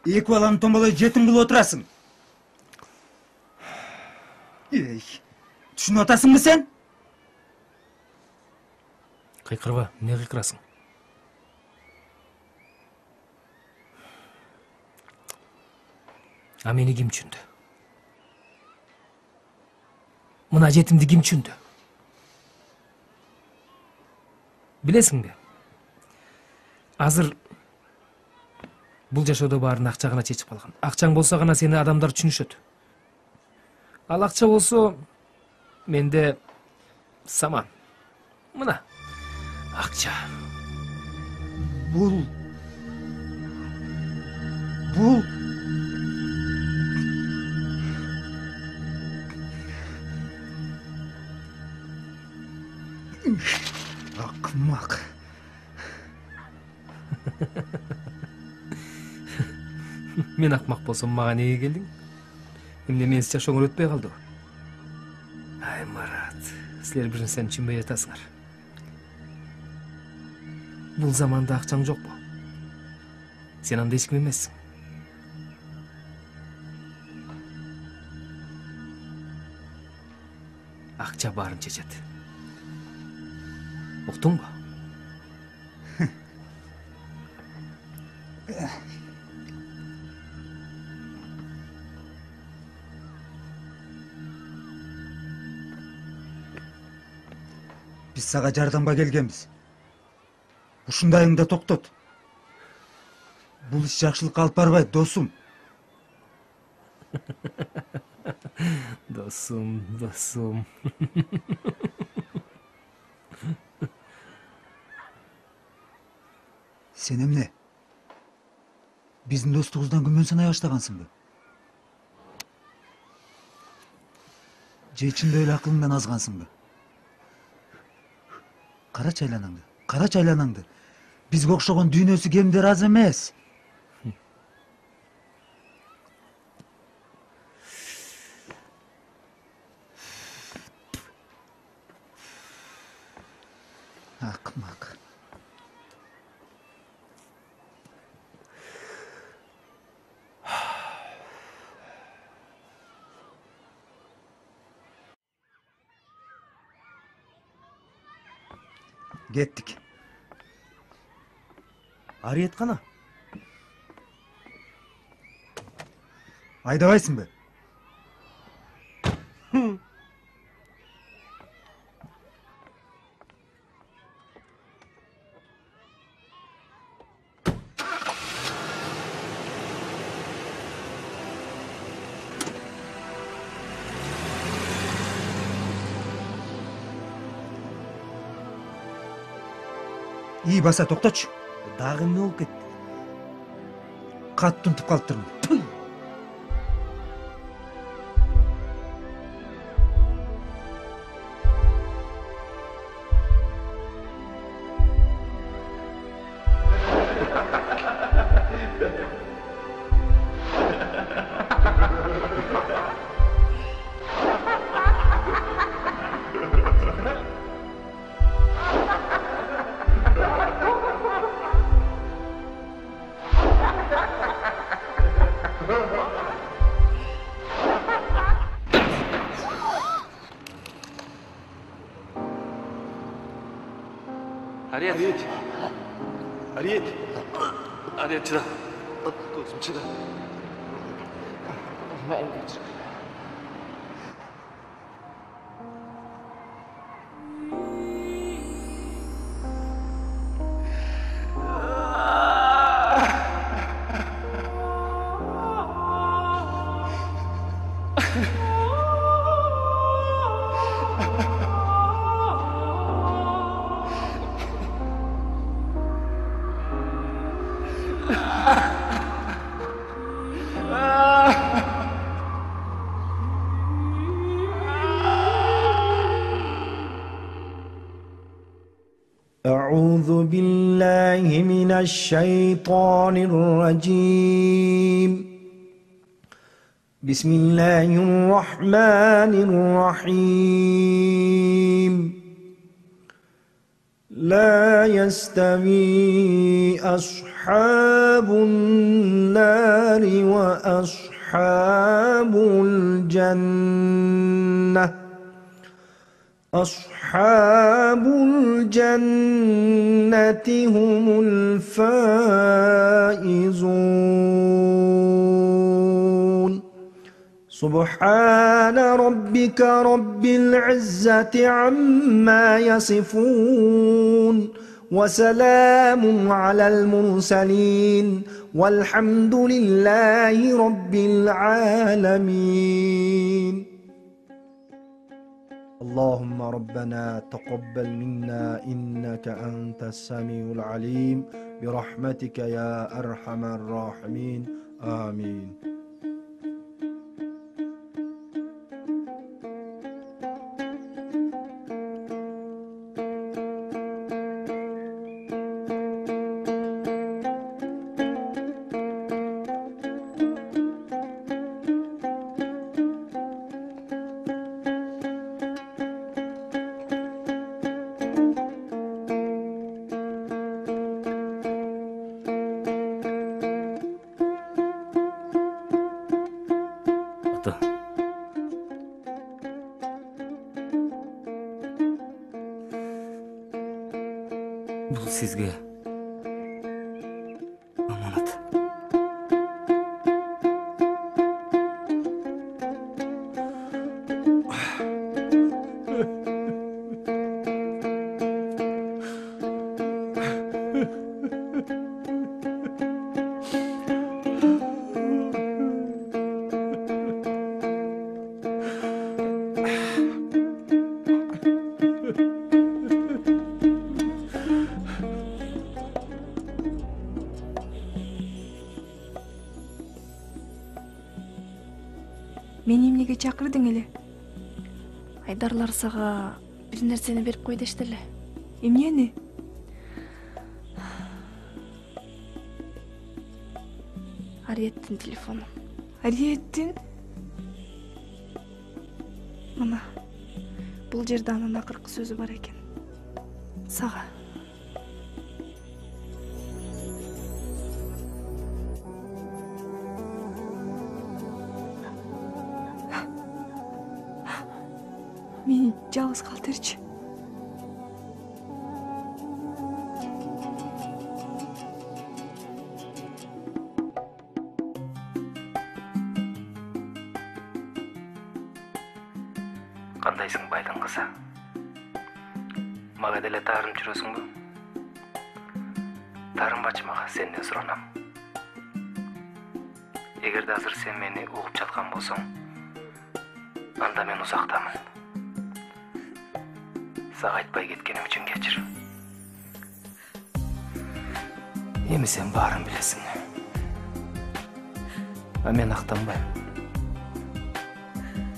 Эки баланы томболой жетим кылып отурасың. Түшүнүп атасыңбы сен? Кыйкырба, эмне кыйкырасың? А мени ким түшүндү? Мына жетимди ким түшүндү? Билесиңби? Азыр бул жашоодо баарын акча гана чечип калган. Акчаң болсо гана сени адамдар түшүнүшөт. Ал акча болсо менде саман. Мына акча. Бул акмак. Мен акмак болсом мага неге келдиң? Эмне менсиз жашооңор өтпөй калдыбы? Ай, Марат, силер бир нерсени түшүнбөй жатасыңар. Бул заманда акчаң жокпу? Сен анда эч ким эмессиң. Акча баарын чечет. Уктуңбу? Биз сага жардамга келгенбиз. Ушундайыңда токтот. Бул иш жакшылыкка алып барбайт, досум. Досум, досум. Сен эмне? Биздин достугубуздан күмөн санай баштагансыңбы? Же ичинде эле акылыңдан азгансыңбы? Карачы айланаңды. Бизге окшогон дүйнөсү кемдер аз эмес. Акмак. Кеттик. Ариет кана? Айдабайсыңбы? İyi basa toktоч. Дагы эмне болуп кетти? Катты унутуп калыптырмын. Ариет, чыда. Досым, чыда. Мен кечир. أعوذ بالله من الشيطان الرجيم بسم الله الرحمن الرحيم لا يستوي أصحاب النار وأصحاب الجنة أصحاب الجنة هم الفائزون سبحان ربك رب العزة عما يصفون وسلام على المرسلين والحمد لله رب العالمين اللهم ربنا تقبل منا إنك أنت السميع العليم برحمتك يا أرحم الراحمين آمين. Бұл сізге аманат. Мени эмнеге чакырдың эле? Айдарлар сага бир нерсени берип кой дештеле. Эмнени? Ариеттин телефону. Ариеттин? Мына бул жерде анын акыркы сөзү бар экен. Сага. Мени жалгыз калтырчы. Кандайсың байдың кызы? Мага деле таарынып жүрөсүңбү? Таарынбачы мага, сенден суранам. Эгерде азыр сен мени угуп жаткан болсоң, анда мен узактамын. Сага айтпай кеткеним үчүн кечир. Эми сен баарын билесиң. А мен актанбайм.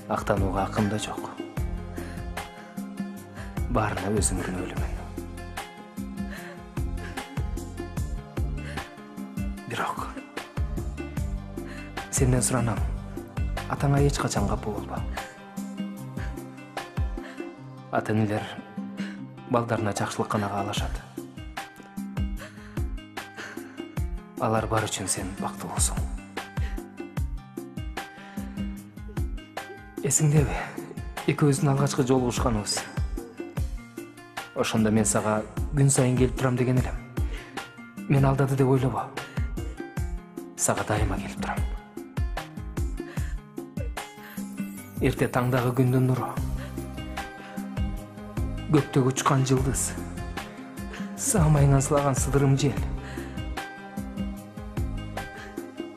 Актанууга акым да жок. Баарына өзүм күнөөлүмүн. Бирок сенден суранам, атаңа эч качан капа болбо. Ата-энелер балдарына жакшылык гана каалашат. Алар бар үчүн сен бактылуусуң. Эсиңдеби? Экөөбүздүн алгачкы жолугушканыбыз. Ошондо мен сага күн сайын келип турам деген элем. Мен алдады деп ойлобо. Сага дайыма келип турам. Эрте таңдагы күндүн нуру, көктөгү учкан жылдыз, саамайыңан сылаган сыдырым жел.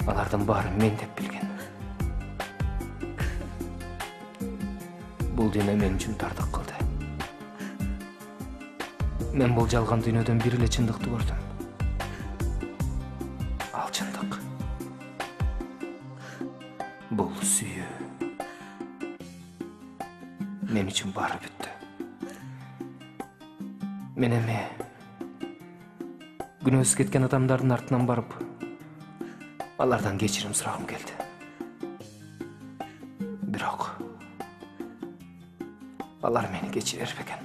Алардын баарын мен деп билген. Бул дүйнө мен үчүн тартык кылды. Мен бул жалган дүйнөдөн бир эле чындыкты көрдүм. Ал чындык. Бул сүйүү. Мен үчүн баары бүттү. Мен эми күнөөсүз кеткен адамдардын артынан барып, алардан кечирим сурагым келди. Бирок алар мени кечире бербеген.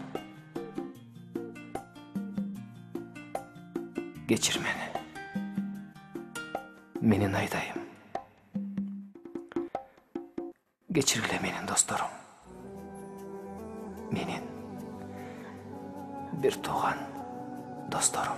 Кечир мени. Менин айдайым. Кечиргиле менин досторум. Менин бир тууган досторум.